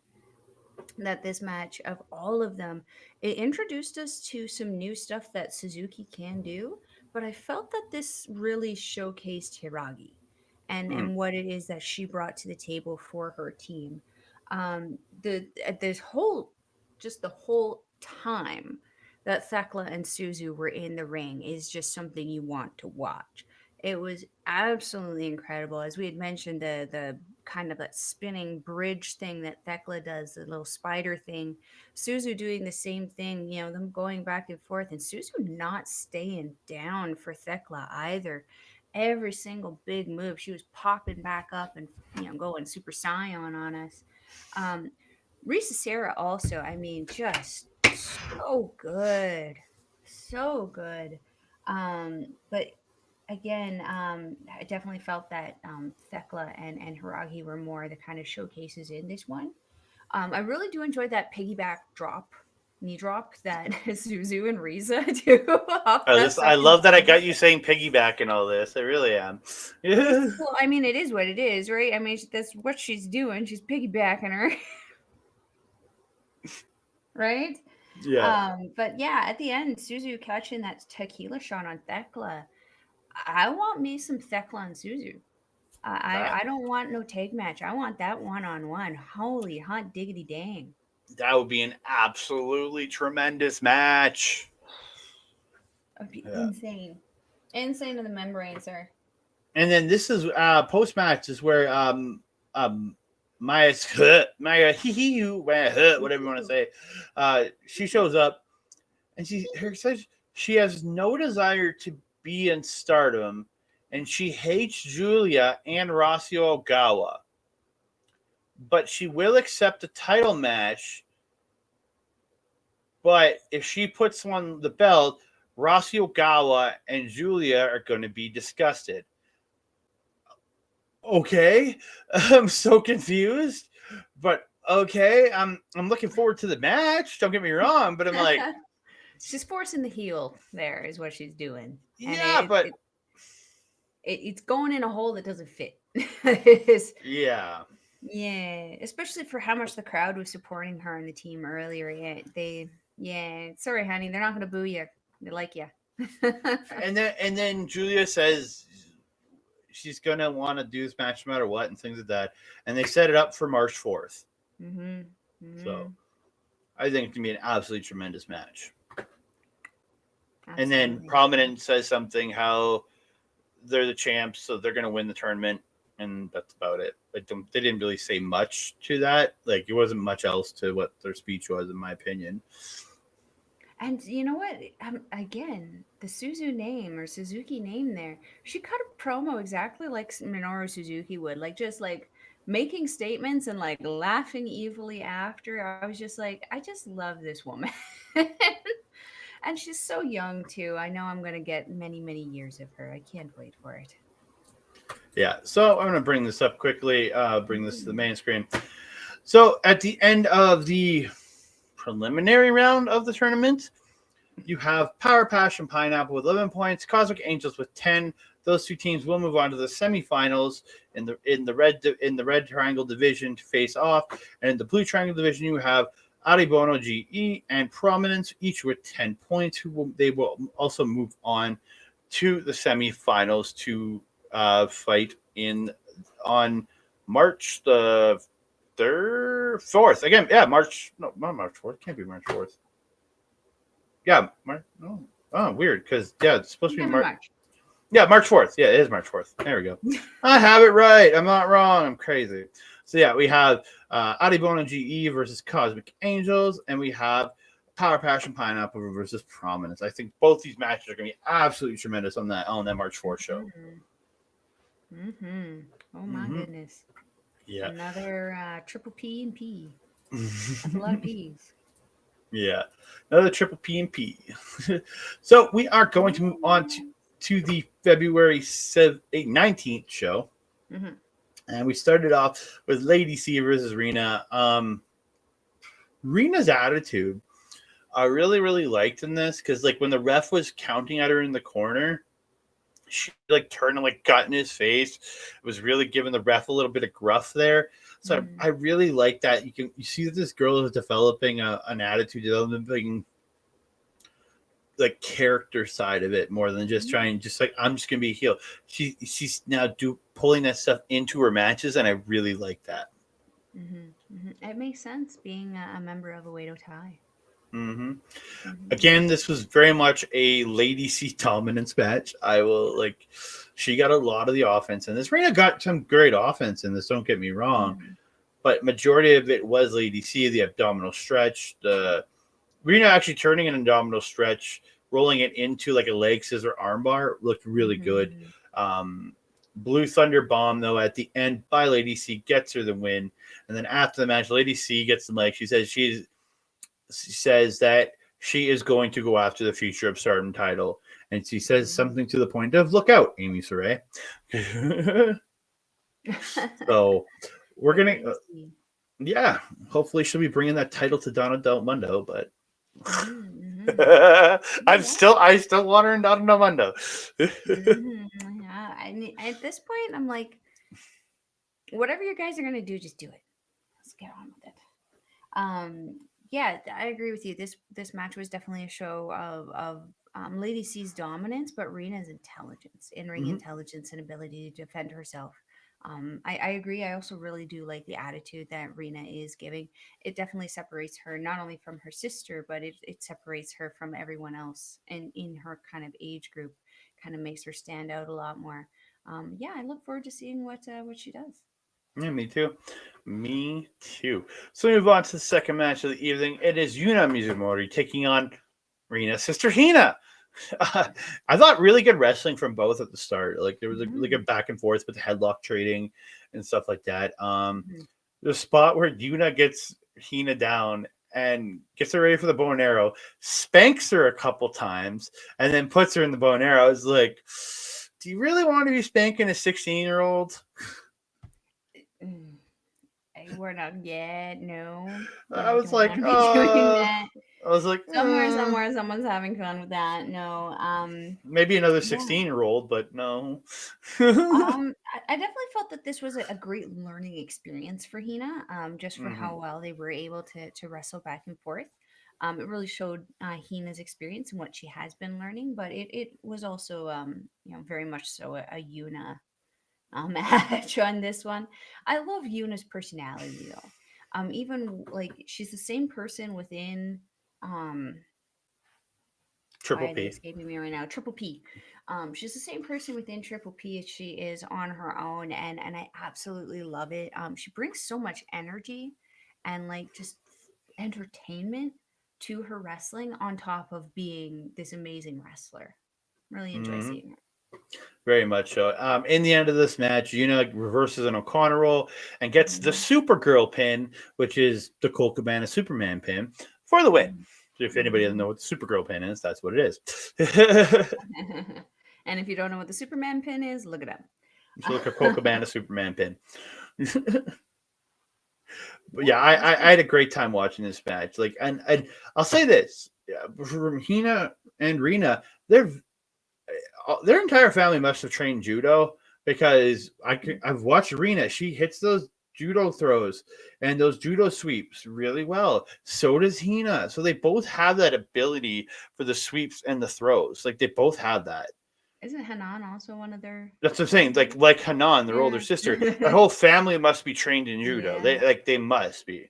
that this match, of all of them, it introduced us to some new stuff that Suzuki can do, but I felt that this really showcased Hiragi and what it is that she brought to the table for her team. This whole just the whole time that Thekla and Suzu were in the ring is just something you want to watch. It was absolutely incredible. As we had mentioned, the kind of that spinning bridge thing that Thekla does, the little spider thing, Suzu doing the same thing, them going back and forth, and Suzu not staying down for Thekla either. Every single big move, she was popping back up and going Super Saiyan on us. Risa Sera also, I mean, just so good, so good. But again, I definitely felt that Thekla and Hiragi were more the kind of showcases in this one. I really do enjoy that piggyback knee drop that Suzu and Riza do. I love that I got you saying piggyback and all this. I really am. Well, I mean, it is what it is, right? I mean, that's what she's doing. She's piggybacking her. Right? Yeah. But yeah, at the end, Suzu catching that tequila shot on Thekla. I want me some Thekla and Suzu. I don't want no tag match. I want that one-on-one. Holy hot diggity dang. That would be an absolutely tremendous match. That would be insane. Insane to the membrane, sir. And then this is post match is where Maya whatever you want to say, she shows up and she says she has no desire to be in Stardom, and she hates Julia and Rossio Ogawa, but she will accept a title match. But if she puts on the belt, Rossio Ogawa and Julia are going to be disgusted. okay, I'm so confused, but okay, I'm looking forward to the match. Don't get me wrong, but I'm like, She's forcing the heel. There is what she's doing, and yeah, but it's going in a hole that doesn't fit. It's, yeah, yeah, especially for how much the crowd was supporting her and the team earlier. Yeah, yeah, sorry, honey, they're not gonna boo you. They like you. and then Julia says she's gonna want to do this match no matter what and things like that, and they set it up for March 4th. Mm-hmm. So Mm-hmm. I think it's gonna be an absolutely tremendous match. And then Absolutely. Prominent says something how they're the champs, so they're gonna win the tournament, and that's about it. Like they didn't really say much to that. Like it wasn't much else to what their speech was, in my opinion. And you know what? Again, the Suzu name or Suzuki name there, she cut a promo exactly like Minoru Suzuki would, like just like making statements and like laughing evilly after. I was just like, I just love this woman. And she's so young too. I know I'm going to get many, many years of her. I can't wait for it. Yeah. So I'm gonna bring this up quickly. Bring this to the Mm. main screen. So at the end of the preliminary round of the tournament, you have Power Passion Pineapple with 11 points, Cosmic Angels with 10. Those two teams will move on to the semifinals in the red triangle division to face off, and in the blue triangle division you have Aribono GE and Prominence, each with 10 points. They will also move on to the semifinals to fight in on March the fourth. Again, yeah, March. No, not March 4th. Can't be March 4th. Yeah, March. Oh, weird. Because yeah, it's supposed to be Never March. much. Yeah, March 4th. Yeah, it is March 4th. There we go. I have it right. I'm not wrong. I'm crazy. So yeah, we have Aribona GE versus Cosmic Angels, and we have Power Passion Pineapple versus Prominence. I think both these matches are going to be absolutely tremendous on that March 4th show. Mm-hmm. Mm-hmm. Oh my Mm-hmm. goodness. Yeah. Another triple P and P. That's a lot of P's. Yeah, another triple P and P. So we are going to move on to the February 19th show. Mm-hmm. And we started off with Lady C versus Rina. Rina's attitude, I really, really liked in this because, like, when the ref was counting at her in the corner, she like turned and like got in his face. It was really giving the ref a little bit of gruff there. So I really like that. You see that this girl is developing an attitude, developing like character side of it more than just trying just like I'm just gonna be a heel. She's now pulling that stuff into her matches, and I really like that. Mm-hmm. Mm-hmm. It makes sense being a member of a Wado tie. Hmm. Mm-hmm. Again, this was very much a Lady C dominance match. She got a lot of the offense, and this Rina got some great offense in this. Don't get me wrong, Mm-hmm. but majority of it was Lady C, the abdominal stretch, the Rina actually turning an abdominal stretch, rolling it into like a leg scissor armbar looked really good. Mm-hmm. Um, Blue Thunder Bomb, though, at the end by Lady C gets her the win. And then after the match, Lady C gets the mic. She says that she is going to go after the future of Stardom title. And she says something to the point of, look out, Amy Saray. So we're Well, going to, let's see. yeah, hopefully she'll be bringing that title to Donna Del Mundo, but Mm-hmm. Mm-hmm. Yeah. I still want her in Donna Del Mundo. Mm-hmm. Yeah. I mean, at this point, I'm like, whatever you guys are gonna do, just do it. Let's get on with it. Um, yeah, I agree with you. This match was definitely a show of Lady C's dominance, but Rina's intelligence, in ring Mhm. intelligence, and ability to defend herself. I agree. I also really do like the attitude that Rina is giving. It definitely separates her not only from her sister, but it separates her from everyone else and in her kind of age group. Kind of makes her stand out a lot more. Yeah, I look forward to seeing what she does. Yeah, me too. Me too. So we move on to the second match of the evening. It is Yuna Mizumori taking on Rina's sister Hina. I thought really good wrestling from both at the start. Like there was like a Mhm. back and forth with the headlock trading and stuff like that. Mhm. The spot where Yuna gets Hina down and gets her ready for the bow and arrow, spanks her a couple times, and then puts her in the bow and arrow. I was like, do you really want to be spanking a 16-year-old? We're not yet. No, I we was don't like, want to be doing that. I was like, Somewhere, someone's having fun with that. No, maybe another yeah. 16-year-old, but no. I definitely felt that this was a great learning experience for Hina, just for Hmm. how well they were able to wrestle back and forth. It really showed Hina's experience and what she has been learning, but it was also, very much so a Yuna match on this one. I love Yuna's personality though. Even like she's the same person within um Triple why are they P. escaping me right now? Triple P. She's the same person within Triple P as she is on her own, and I absolutely love it. She brings so much energy and like just entertainment to her wrestling on top of being this amazing wrestler. Really enjoy Hmm. seeing her. Very much so. In the end of this match, Yuna reverses an O'Connor roll and gets the Mhm. Supergirl pin, which is the Colt Cabana Superman pin, for the win. Mhm. So if anybody doesn't Mhm. know what the Supergirl pin is, that's what it is. And if you don't know what the Superman pin is, look it So look at Colt up. Cabana Superman pin. But Yeah, yeah, it was I good. had a great time watching this match. Like, and I'll say this: yeah, from Hina and Rina, their entire family must have trained judo because I've watched Rina. She hits those judo throws and those judo sweeps really well. So does Hina. So they both have that ability for the sweeps and the throws. Like they both have that. Isn't Hanan also one of their That's what I'm saying. sisters? Like Hanan, their older Yeah. sister, that whole family must be trained in judo. Yeah. They must be.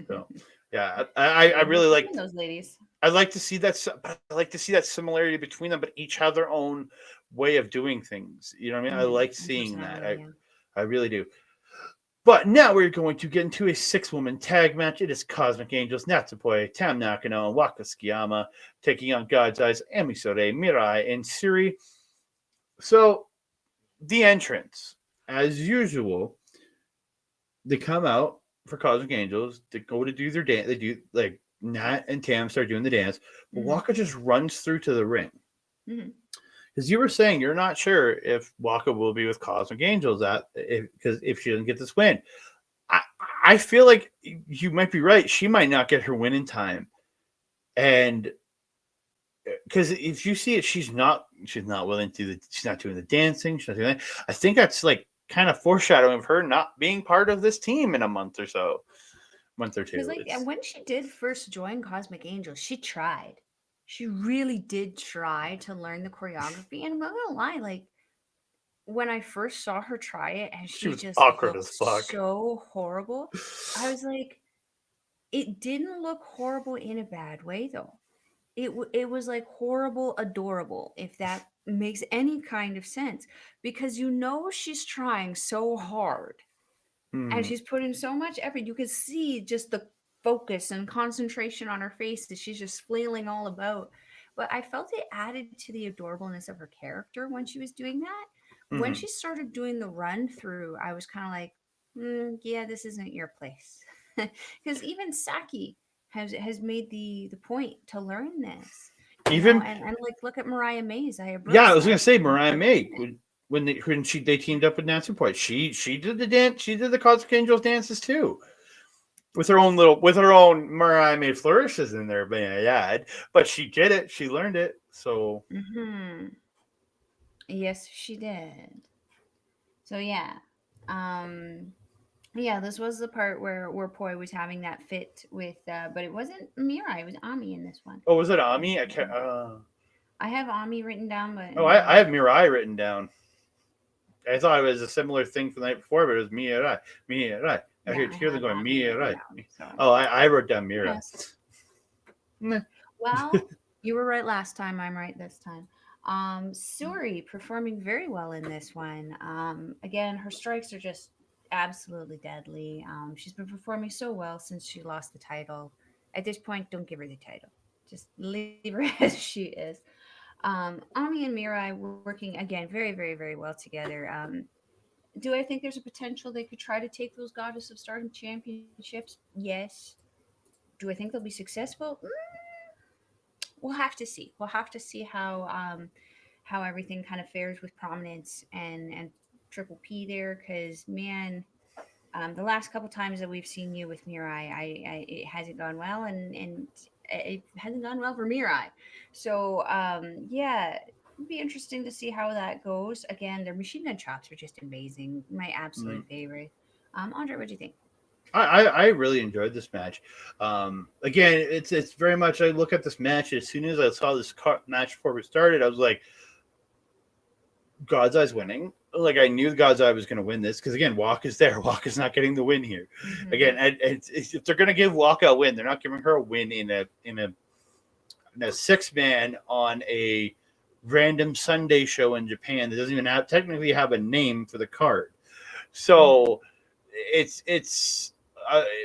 So yeah, I Good really luck between like. those ladies. I like to see that. I like to see that similarity between them, but each have their own way of doing things. You know what I mean? I like And seeing that. personality, yeah. I really do. But now we're going to get into a six-woman tag match. It is Cosmic Angels, Natsuko, Tam Nakano, and Waka Tsukiyama taking on God's Eyes, Emisore, Mirai, and Siri. So the entrance, as usual, they come out for Cosmic Angels. They go to do their dance. They do like Nat and Tam start doing the dance, but Hmm. Waka just runs through to the ring. Hmm. Because you were saying you're not sure if Waka will be with Cosmic Angels at because if she doesn't get this win, I I feel like you might be right. She might not get her win in time, and because if you see it, she's not willing to. She's not doing the dancing. She's not doing that. I think that's like kind of foreshadowing of her not being part of this team in a month or so, month or Because two. like It's when she did first join Cosmic Angels, she tried. She really did try to learn the choreography. And I'm not gonna lie, like when I first saw her try it and she she was just awkward looked as fuck. so horrible, I was like, it didn't look horrible in a bad way though. It was like horrible adorable, if that makes any kind of sense, because she's trying so hard and Hmm. she's putting so much effort. You could see just the focus and concentration on her face that she's just flailing all about. But I felt it added to the adorableness of her character when she was doing that. When Hmm. she started doing the run through, I was kind of like, yeah, this isn't your place. Because even Saki has made the point to learn this, Even and like look at Mariah May's yeah, I Ayabros was gonna last say time. Mariah She's May doing when they teamed up with Nancy Point. She did the dance. She did the Cosmic Angels dances too with her own Mariah May flourishes in there. But yeah, but she did it. She learned it. So it. Yes, she did. So yeah. Um yeah, this was the part where Poi was having that fit with but it wasn't Mirai, it was Ami in this one. oh, was it Ami? I can't. I have Ami written down, but Oh, I have Mirai written down. I thought it was a similar thing from the night before, but it was Mirai. Mirai. I yeah, I hear them have going Ami written Mirai. down. So Oh, I wrote down Mirai. yes. Meh. Well, you were right last time, I'm right this time. Suri performing very well in this one. Again, her strikes are just absolutely deadly. She's been performing so well since she lost the title. At this point, don't give her the title. Just leave her as she is. Ami and Mirai working again very, very, very well together. Do I think there's a potential they could try to take those Goddess of Stardom championships? Yes. Do I think they'll be successful? We'll have to see. We'll have to see how everything kind of fares with prominence and Triple P there, because man, The last couple times that we've seen you with Mirai, it hasn't gone well, and it hasn't gone well for Mirai. So yeah, it'd be interesting to see how that goes. Again, their machine gun chops are just amazing. My absolute Mm. favorite. Andre, what do you think? I really enjoyed this match. Again, it's very much. I look at this match as soon as I saw this match before we started. I was like, God's Eye's winning. Like I knew God's Eye was going to win this because again, Walk is there. Walk is not getting the win here. Mm-hmm. Again, if they're going to give Walk a win, they're not giving her a win in a 6-man on a random Sunday show in Japan that doesn't even technically have a name for the card. Mm-hmm. So it's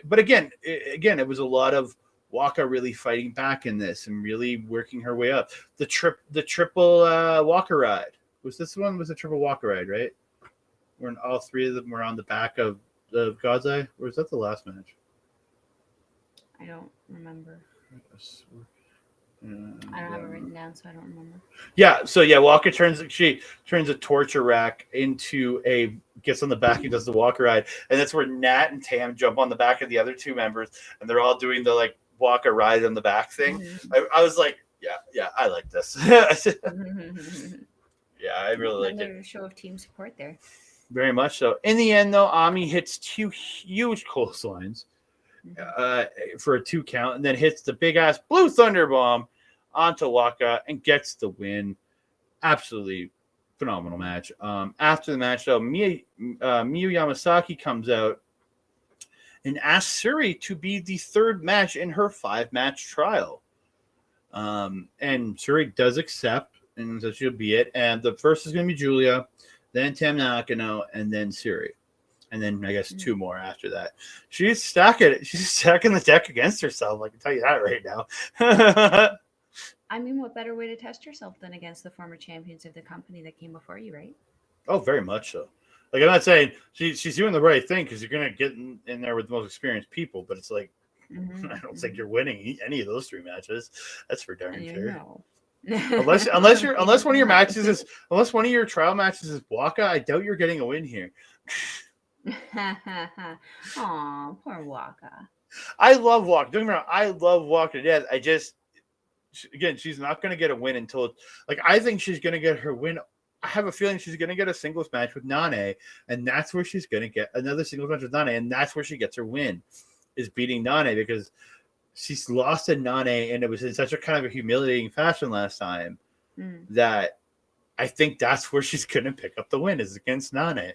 but again, it was a lot of Waka really fighting back in this and really working her way up. The triple Waka ride was this one was a triple Waka ride, right? When all three of them were on the back of God's Eye, or was that the last match? I don't remember. I don't have it And, written down, so I don't remember. yeah, so yeah, Walker she turns a torture rack into a gets on the back and does the Walker ride, and that's where Nat and Tam jump on the back of the other two members, and they're all doing the like Walker ride on the back thing. Mm-hmm. I was like, yeah, I like this. Yeah, I really like it Another show of team support there. very much. So in the end, though, Ami hits two huge clotheslines Mm-hmm. uh, for a 2 count, and then hits the big ass blue thunder bomb onto Waka and gets the win. Absolutely phenomenal match. After the match, though, Miyu Yamasaki comes out and asks Suri to be the third match in her 5-match trial. And Suri does accept, and so she'll be it. And the first is going to be Julia, then Tam Nakano, and then Suri. And then I guess 2 more after that. She's stacking it. She's stacking the deck against herself. I can tell you that right now. I mean, what better way to test yourself than against the former champions of the company that came before you, right? Oh, very much so. Like I'm not saying she's doing the right thing because you're gonna get in there with the most experienced people, but it's like Mm-hmm. I don't think Mm-hmm. you're winning any of those 3 matches. That's for darn You sure. know. Unless one of your No. matches is unless one of your trial matches is Waka, I doubt you're getting a win here. Aw, poor Waka. I love Waka. Don't get me wrong, I love Waka to death. I just again, she's not going to get a win until like I think she's going to get her win. I have a feeling she's going to get a singles match with Nanae, and that's where she's going to get another singles match with Nanae, and that's where she gets her win, is beating Nanae because she's lost to Nanae, and it was in such a kind of a humiliating fashion last time Mm. that I think that's where she's going to pick up the win is against Nanae.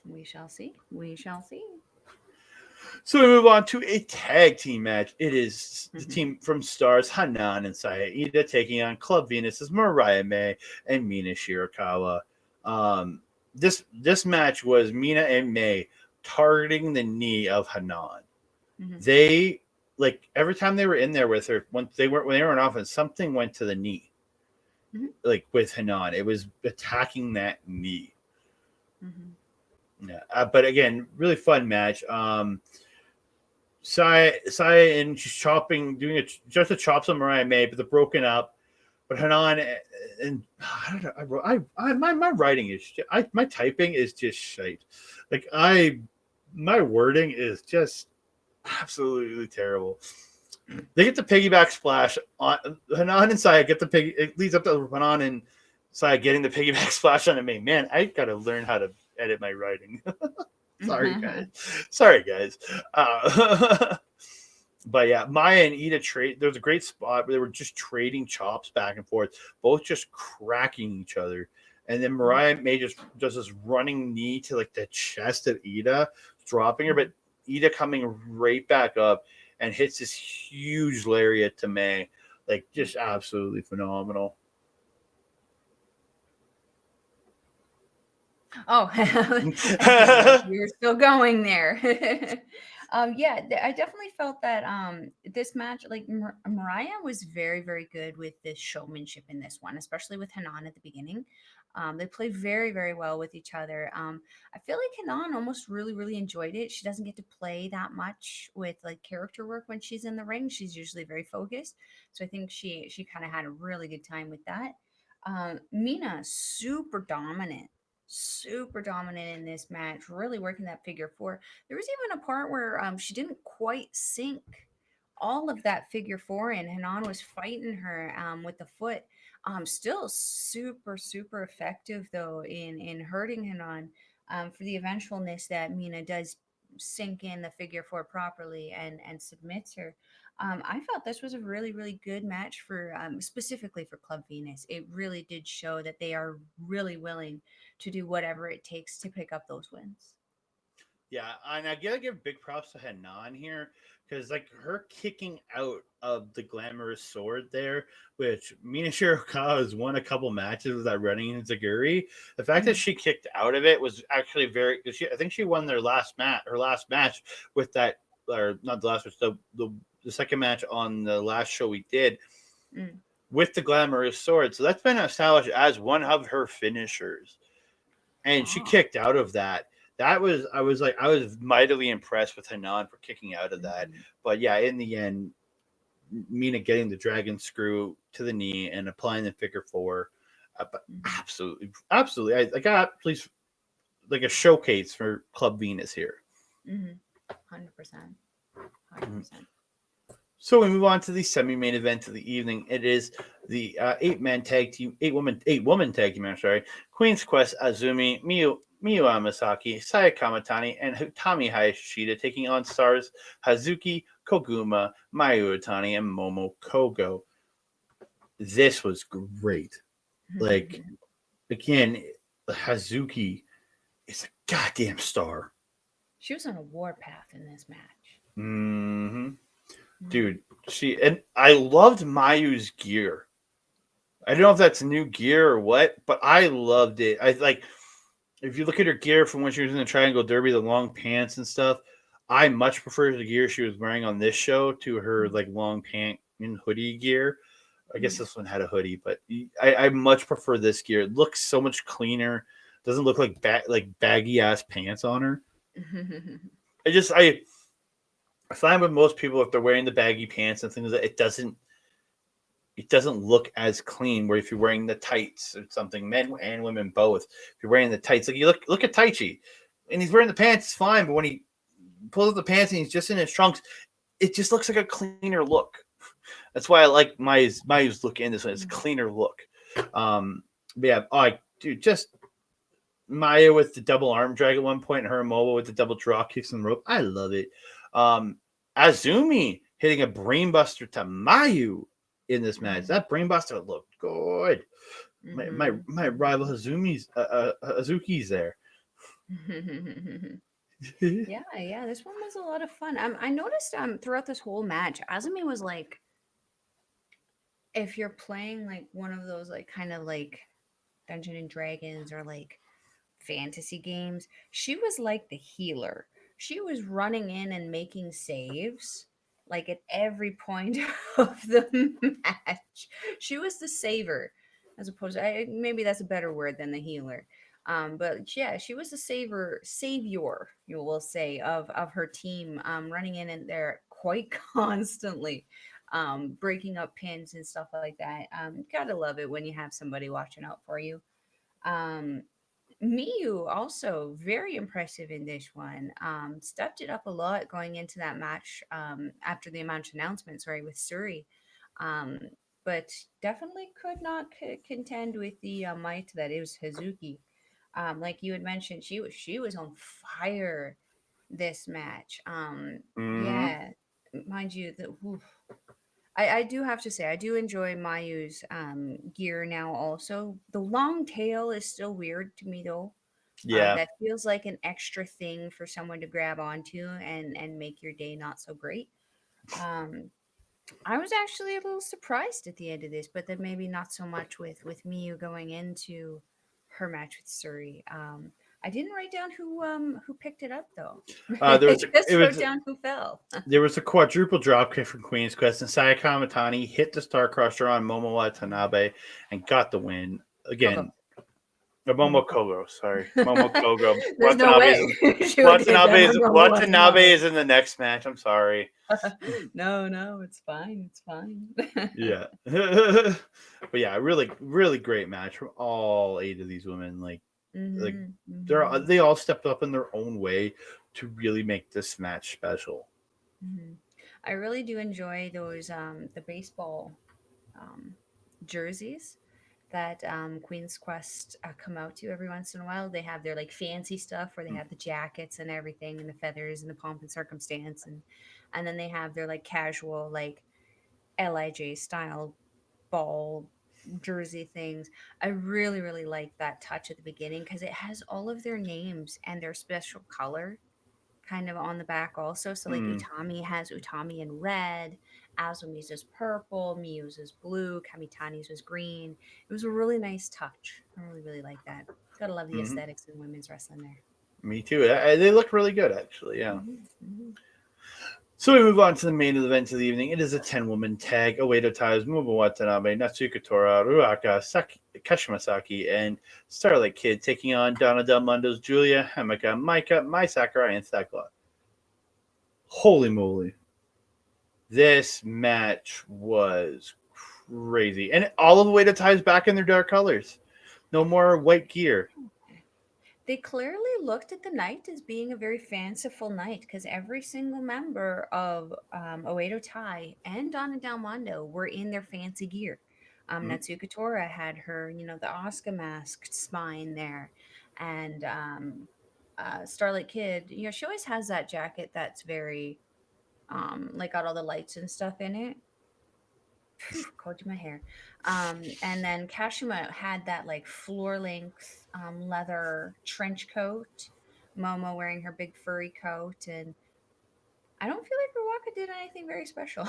We shall see. We shall see. So we move on to a tag team match. It is the Mhm. team from Stars, Hanan and Saida, taking on Club Venus's Mariah May and Mina Shirakawa. This match was Mina and May targeting the knee of Hanan. Mhm. They like every time they were in there with her, when they were on offense, something went to the knee. Mhm. Like with Hanan, it was attacking that knee. Mhm. Yeah, but again, really fun match. Saya and she's chopping, doing just a chops on Mariah May, but they're broken up. But Hanan and I don't know. My writing is my typing is just shite. Like my wording is just absolutely terrible. They get the piggyback splash on Hanan and Saya get the pig. It leads up to Hanan and Saya getting the piggyback splash on me. Man, I gotta learn how to edit my writing. Sorry, guys. Sorry, guys. But yeah, Maya and Ida trade. There was a great spot where they were just trading chops back and forth, both just cracking each other. And then Mhm. Mariah May just does this running knee to like the chest of Ida, dropping her, but Mhm. Ida coming right back up and hits this huge lariat to May. Like just absolutely phenomenal. Oh, I didn't know if we were still going there. Yeah, I definitely felt that this match, like Mariah was very, very good with the showmanship in this one, especially with Hanan at the beginning. They play very, very well with each other. I feel like Hanan almost really, really enjoyed it. She doesn't get to play that much with like character work when she's in the ring. She's usually very focused, so I think she kind of had a really good time with that. Mina super dominant super dominant in this match, really working that figure four. There was even a part where she didn't quite sink all of that figure four in. Hanan was fighting her with the foot. Still super, super effective though in hurting Hanan for the eventualness that Mina does sink in the figure four properly and submits her. I felt this was a really, really good match for specifically for Club Venus. It really did show that they are really willing to do whatever it takes to pick up those wins. Yeah, and I gotta give big props to Hanan here because like her kicking out of the glamorous sword there, which Mina Shirakawa has won a couple matches with that running Zaguri. The fact that Mhm. she kicked out of it was actually very. I think she won their last match, her last match with that, or not the last match, the second match on the last show we did Mm. with the glamorous sword. So that's been established as one of her finishers, and she Ah. kicked out of that. That was I was mightily impressed with Hanan for kicking out of that. Mhm. But yeah, in the end, Mina getting the dragon screw to the knee and applying the figure four, but Mhm. absolutely, I got please like a showcase for Club Venus here. Mhm. 100%. 100%. So we move on to the semi-main event of the evening. It is the eight-man tag team, eight-woman tag team. I'm sorry, Queen's Quest, Azumi, Miyu Amasaki, Saya Kamitani, and Utami Hayashishita taking on stars Hazuki, Koguma, Mayu Utani, and Momo Kogo. This was great. Like again, Hazuki is a goddamn star. She was on a warpath in this match. hmm Mhm. Dude, and I loved Mayu's gear. I don't know if that's new gear or what, but I loved it. I like if you look at her gear from when she was in the Triangle Derby, the long pants and stuff. I much prefer the gear she was wearing on this show to her Mhm. like long pant and hoodie gear. I guess Mhm. this one had a hoodie, but I much prefer this gear. It looks so much cleaner. Doesn't look like like baggy ass pants on her. I find with most people if they're wearing the baggy pants and things like that, it doesn't look as clean. Where if you're wearing the tights or something, men and women both, if you're wearing the tights, like you look at Taichi, and he's wearing the pants, it's fine. But when he pulls up the pants and he's just in his trunks, it just looks like a cleaner look. That's why I like Mayu's look in this one. It's a Mhm. cleaner look. But yeah, dude, just Maya with the double arm drag at one point, and her and Momo with the double drop kicks on the rope. I love it. Um, Azumi hitting a brainbuster to Mayu in this match. Mhm. That brainbuster looked good. Mhm. My rival Azuki's there. Yeah, yeah, this one was a lot of fun. I noticed throughout this whole match, Azumi was like, if you're playing like one of those like kind of like Dungeon and Dragons or like fantasy games, she was like the healer. She was running in and making saves like at every point of the match. She was the saver, as opposed to maybe that's a better word than the healer. But yeah, she was the savior, you will say, of her team, running in and there quite constantly, breaking up pins and stuff like that. Gotta love it when you have somebody watching out for you. Um, Miyu also very impressive in this one. Stepped it up a lot going into that match after the match announcement. Sorry, with Suri, um, but definitely could not contend with the might that is Hazuki. Like you had mentioned, she was on fire this match. Mm-hmm. Yeah, mind you, I do have to say I do enjoy Mayu's gear now also. The long tail is still weird to me though. Yeah. That feels like an extra thing for someone to grab onto and make your day not so great. Um, I was actually a little surprised at the end of this, but then maybe not so much with Miyu going into her match with Suri. I didn't write down who picked it up though. There I was a it just wrote was down who fell. There was a quadruple dropkick from Queen's Quest, and Saya Kamitani hit the Star Crusher on Momo Watanabe and got the win. Coco. Again, Momo Momo Coco. Kogo, sorry. Momo Kogo. There's no way she would hit that on Momo Watanabe Watanabe. is in the next match. I'm sorry. No, no, it's fine. It's fine. Yeah. But yeah, really, really great match from all eight of these women. Like, Like Mm-hmm. they're Mm-hmm. they all stepped up in their own way to really make this match special. Mm-hmm. I really do enjoy those the baseball um jerseys that Queen's Quest come out to every once in a while. They have their like fancy stuff where they have the jackets and everything and the feathers and the pomp and circumstance and then they have their like casual like LIJ style ball jersey things. I really really like that touch at the beginning because it has all of their names and their special color kind of on the back also. So like Mm, Utami has Utami in red, Azumi's is purple, Miyu's is blue, Kamitani's was green. It was a really nice touch. I really, really like that. Gotta love the hmm. aesthetics in women's wrestling there. Me too. They look really good, actually. Yeah. Hmm. Hmm. So we move on to the main event of the evening. It is a 10-woman tag. Oedo ties Momo Watanabe, Natsuko Tora, Ruaka, Saki, Kashima Saki, and Starlight Kid taking on Donna Del Mondo's Julia, Himeka, Maika, Mai Sakurai, and Thekla. Holy moly. This match was crazy. And all of the way to ties back in their dark colors. No more white gear. They clearly looked at the night as being a very fanciful night because every single member of Oedo Tai and Donna Del Mondo were in their fancy gear. Mm, Natsuko Tora had her, the Oscar masked spine there. And Starlight Kid, she always has that jacket that's very, like, got all the lights and stuff in it. Phew, cold to my hair. And then Kashima had that like floor length leather trench coat. Momo wearing her big furry coat, and I don't feel like Ruaka did anything very special.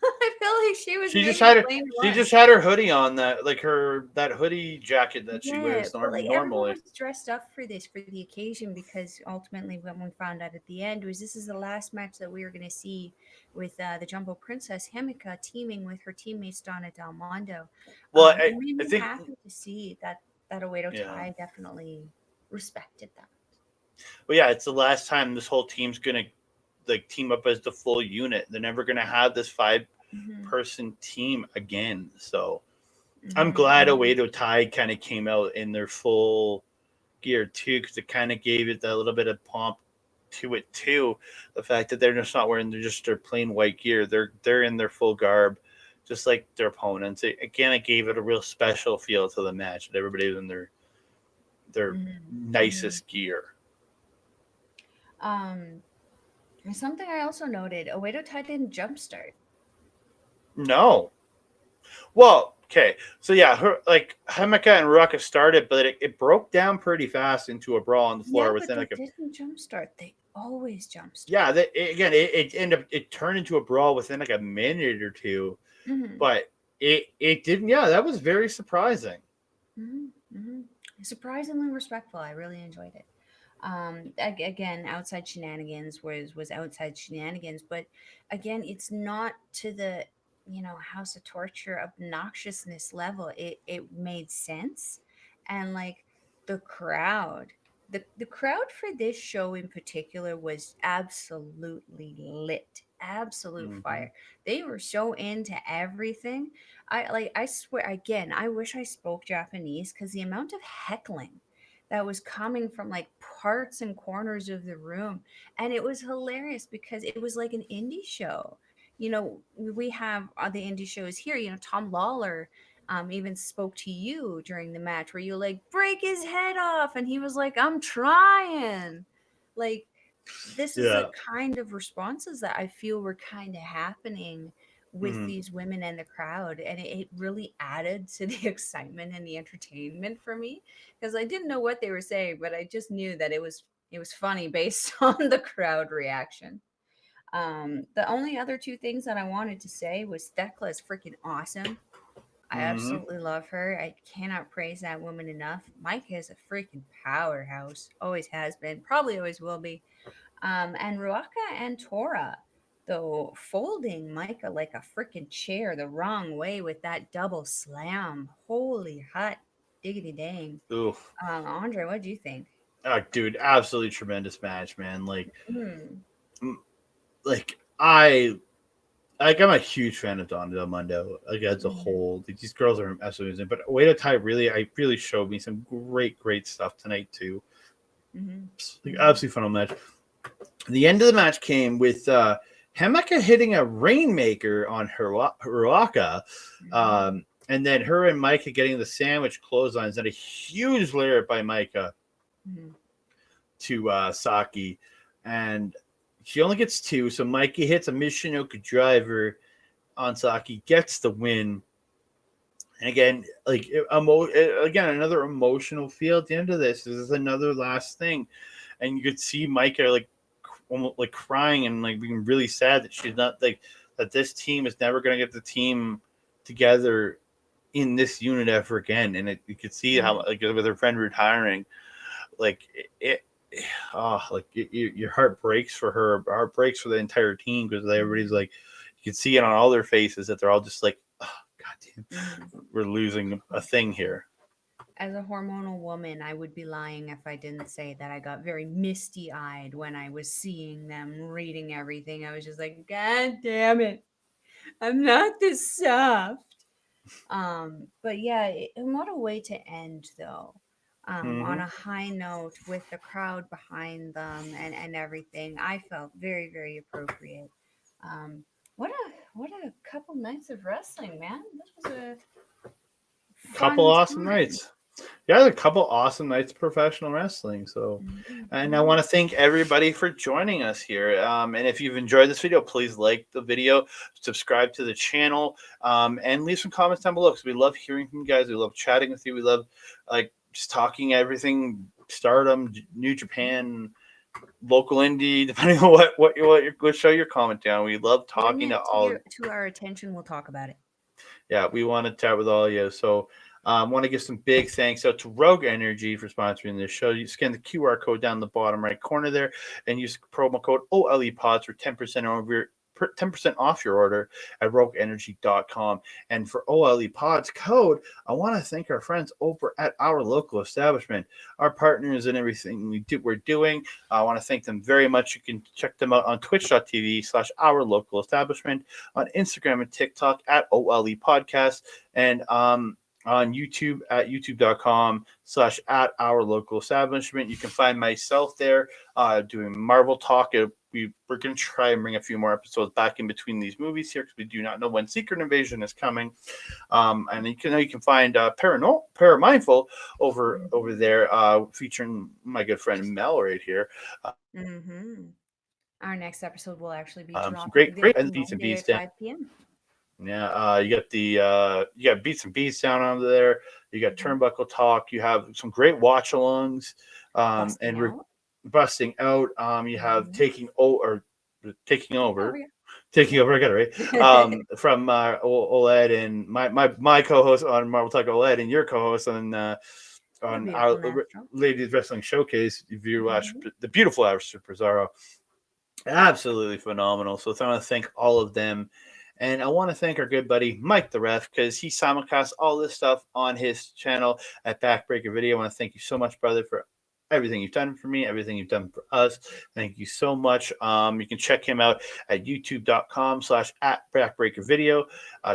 I feel like she was She just maybe had her. plain She one. just had her hoodie on, that like her that hoodie jacket that she Yeah, wears but like everyone normally. was dressed up for this for the occasion because ultimately when we found out at the end was this is the last match that we were going to see with the Jumbo Princess Himeka teaming with her teammates Donna Del Mondo. Well, It made I me think happy to see that Oedo yeah. Tai definitely respected that. But yeah, it's the last time this whole team's gonna like team up as the full unit. They're never gonna have this five Hmm. person team again. So I'm Hmm. glad Hmm. Oedo Tai kind of came out in their full gear too, because it kind of gave it that little bit of pomp to it too. The fact that they're just not wearing their plain white gear, they're in their full garb, just like their opponents. It gave it a real special feel to the match. That everybody was in their Hmm. Hmm. nicest gear. Um, Something I also noted: Oedo Tai didn't jumpstart. No, well, okay, so yeah, her like Himeka and Ruaka started, but it broke down pretty fast into a brawl on the Yeah, floor but within they like a didn't jumpstart. They always jumpstart. yeah. It ended up it turned into a brawl within like a minute or two, Hmm. but it didn't. Yeah, that was very surprising. Hmm. Hmm. Surprisingly respectful. I really enjoyed it. Again, outside shenanigans was outside shenanigans, but again, it's not to the House of Torture obnoxiousness level. It made sense, and like the crowd. The crowd for this show in particular was absolutely lit, absolute Hmm. fire. They were so into everything. I swear again, I wish I spoke Japanese because the amount of heckling that was coming from like parts and corners of the room, and it was hilarious because it was like an indie show. We have the indie shows here. Tom Lawler even spoke to you during the match where you like break his head off and he was like, I'm trying. Like, this is the Yeah. kind of responses that I feel were kind of happening with Hmm. these women and the crowd, and it really added to the excitement and the entertainment for me because I didn't know what they were saying, but I just knew that it was funny based on the crowd reaction. The only other two things that I wanted to say was Thekla is freaking awesome. I Hmm. absolutely love her. I cannot praise that woman enough. Maika is a freaking powerhouse. Always has been. Probably always will be. And Ruaka and Tora, though, folding Maika like a freaking chair the wrong way with that double slam. Holy hot diggity dang. Oof. Andre, what do you think? Dude, absolutely tremendous match, man. Hmm. Mm, like I like I'm a huge fan of Donna Del Mundo. Like as a Mhm, whole, like, these girls are absolutely amazing. But Way to Tai really showed me some great stuff tonight too. mhm, Like mhm, absolutely phenomenal match. The end of the match came with Himeka hitting a rainmaker on Ruaka, mhm, and then her and Maika getting the sandwich clotheslines and a huge layer by Maika mhm, to Saki, and she only gets two. So Maika hits a Michinoku driver on Saki, gets the win. And again, like again, another emotional feel at the end of this. This is another last thing, and you could see Maika like almost like crying and like being really sad that she's not like that. This team is never going to get the team together in this unit ever again. And you could see how mhm, like with her friend retiring, like like your heart breaks for her, heart breaks for the entire team because everybody's mhm, like, you can see it on all their faces that they're all just like, oh, God damn, mhm. we're losing a thing here. As a hormonal woman, I would be lying if I didn't say that I got very misty eyed when I was seeing them reading everything. I was just like, God damn it, I'm not this soft. But yeah, and what a way to end though. On Mm-hmm. a high note with the crowd behind them and everything. I felt very, very appropriate. Um, what a couple nights of wrestling, man. This was a Couple fun awesome time. nights. Yeah, a couple awesome nights of professional wrestling. So, Mhm, and I mhm. want to thank everybody for joining us here. And if you've enjoyed this video, please like the video, subscribe to the channel, and leave some comments down below because we love hearing from you guys. We love chatting with you. We love like just talking everything Stardom, New Japan, local indie, depending on what show you're commenting on. We love Bring talking to it all. to our attention. We'll talk about it. Yeah, we want to chat with all of you. So, want to give some big thanks out to Rogue Energy for sponsoring this show. You scan the QR code down the bottom right corner there and use promo code OLEPODS for 10% over 10% off your order at rogueenergy.com. And for OLE Pods code, I want to thank our friends over at our local establishment, our partners and everything we're doing. I want to thank them very much. You can check them out on twitch.tv/our local establishment, on Instagram and TikTok at OLE Podcast, and on YouTube at youtube.com/at our local establishment. You can find myself there doing Marvel Talk. We're going to try and bring a few more episodes back in between these movies here because we do not know when Secret Invasion is coming. And you can find Paramindful over Mm-hmm. there, featuring my good friend Mel right here. Mm-hmm. Our next episode will actually be Some dropping great this beats and Monday beats at down. 5 p.m. Yeah, you got beats and beats down over there. You got Mm-hmm. Turnbuckle Talk. You have some great watch alongs, Busting and we're out. busting out. You have Mm-hmm. taking Oh, over, yeah. taking Yep. over. I got it right. From OLED and my co-host on Marvel Talk OLED and your co-host The on our beautiful natural. Ladies Wrestling Showcase. If you watch Mm-hmm. the beautiful Ash Pizarro, absolutely phenomenal. So I want to thank all of them. And I want to thank our good buddy Mike the Ref because he simulcasts all this stuff on his channel at Backbreaker Video. I want to thank you so much, brother, for everything you've done for me, everything you've done for us. Thank you so much. You can check him out at youtube.com/at Backbreaker Video,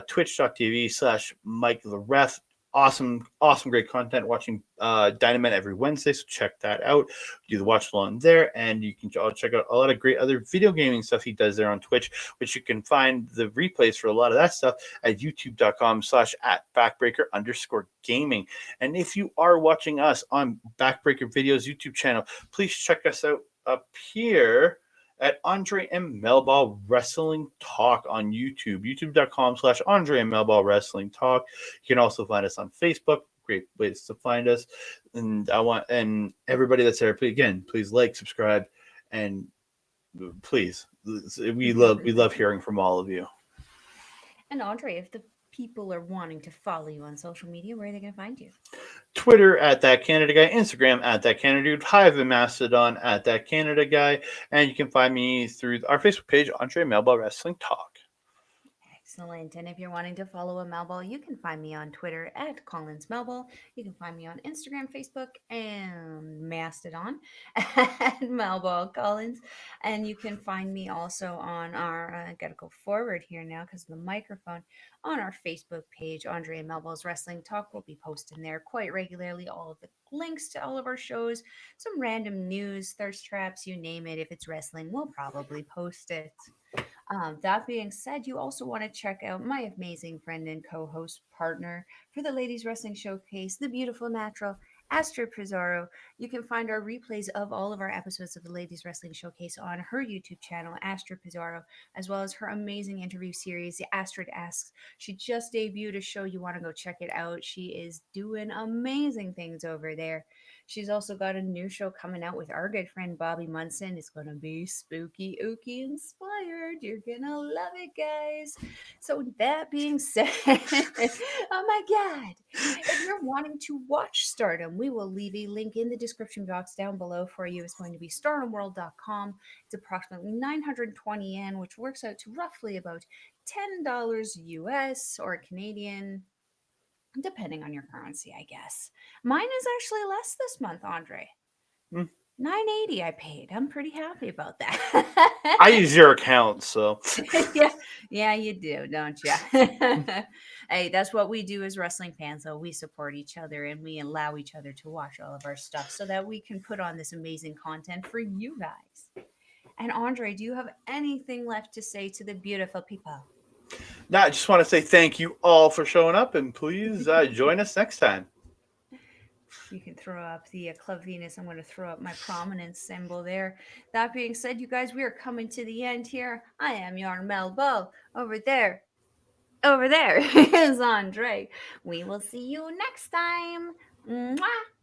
twitch.tv/Mike the Ref. Awesome, great content. Watching Dynamite every Wednesday, so check that out. Do the watch along there, and you can check out a lot of great other video gaming stuff he does there on Twitch, which you can find the replays for a lot of that stuff at youtube.com/at backbreaker_gaming. And if you are watching us on Backbreaker Videos YouTube channel, please check us out up here at Andre and Melball Wrestling Talk on YouTube, youtube.com/Andre and Melball Wrestling Talk. You can also find us on Facebook. Great ways to find us. And everybody that's there, please like, subscribe, and please, we love hearing from all of you. And Andre, if the people are wanting to follow you on social media, where are they going to find you? Twitter at that Canada guy, Instagram at that Canada dude, Hive and Mastodon at that Canada guy, and you can find me through our Facebook page, Andre Melball Wrestling Talk. Excellent. And if you're wanting to follow a Melball, you can find me on Twitter at Collins Melball. You can find me on Instagram, Facebook, and Mastodon at Melball Collins. And you can find me also on our, gotta go forward here now because of the microphone, on our Facebook page, Andre and Melball's Wrestling Talk. We'll be posting there quite regularly all of the links to all of our shows, some random news, thirst traps, you name it. If it's wrestling, we'll probably post it. That being said, you also want to check out my amazing friend and co host partner for the Ladies Wrestling Showcase, the beautiful natural Astra Pizarro. You can find our replays of all of our episodes of the Ladies Wrestling Showcase on her YouTube channel, Astra Pizarro, as well as her amazing interview series, The Astrid Asks. She just debuted a show. You want to go check it out. She is doing amazing things over there. She's also got a new show coming out with our good friend Bobby Munson. It's going to be spooky, ooky inspired. You're going to love it, guys. So, that being said, oh my God, if you're wanting to watch Stardom, we will leave a link in the description box down below for you. It's going to be stardomworld.com. It's approximately 920 yen, which works out to roughly about $10 US or Canadian, depending on your currency, I guess. Mine is actually less this month, Andre. Hmm. 980 I paid. I'm pretty happy about I that. use your account, so yeah, yeah, you do, don't you? Hey, that's what we do as wrestling fans, though. We support each other and we allow each other to watch all of our stuff so that we can put on this amazing content for you guys. And Andre, do you have anything left to say to the beautiful people? now I just want to say thank you all for showing up, and please join us next time. You can throw up the Club Venus. I'm going to throw up my prominence symbol there. That being said, you guys, we are coming to the end here. I am your Mel Bo. Over there, over there is Andre. We will see you next time. Mwah!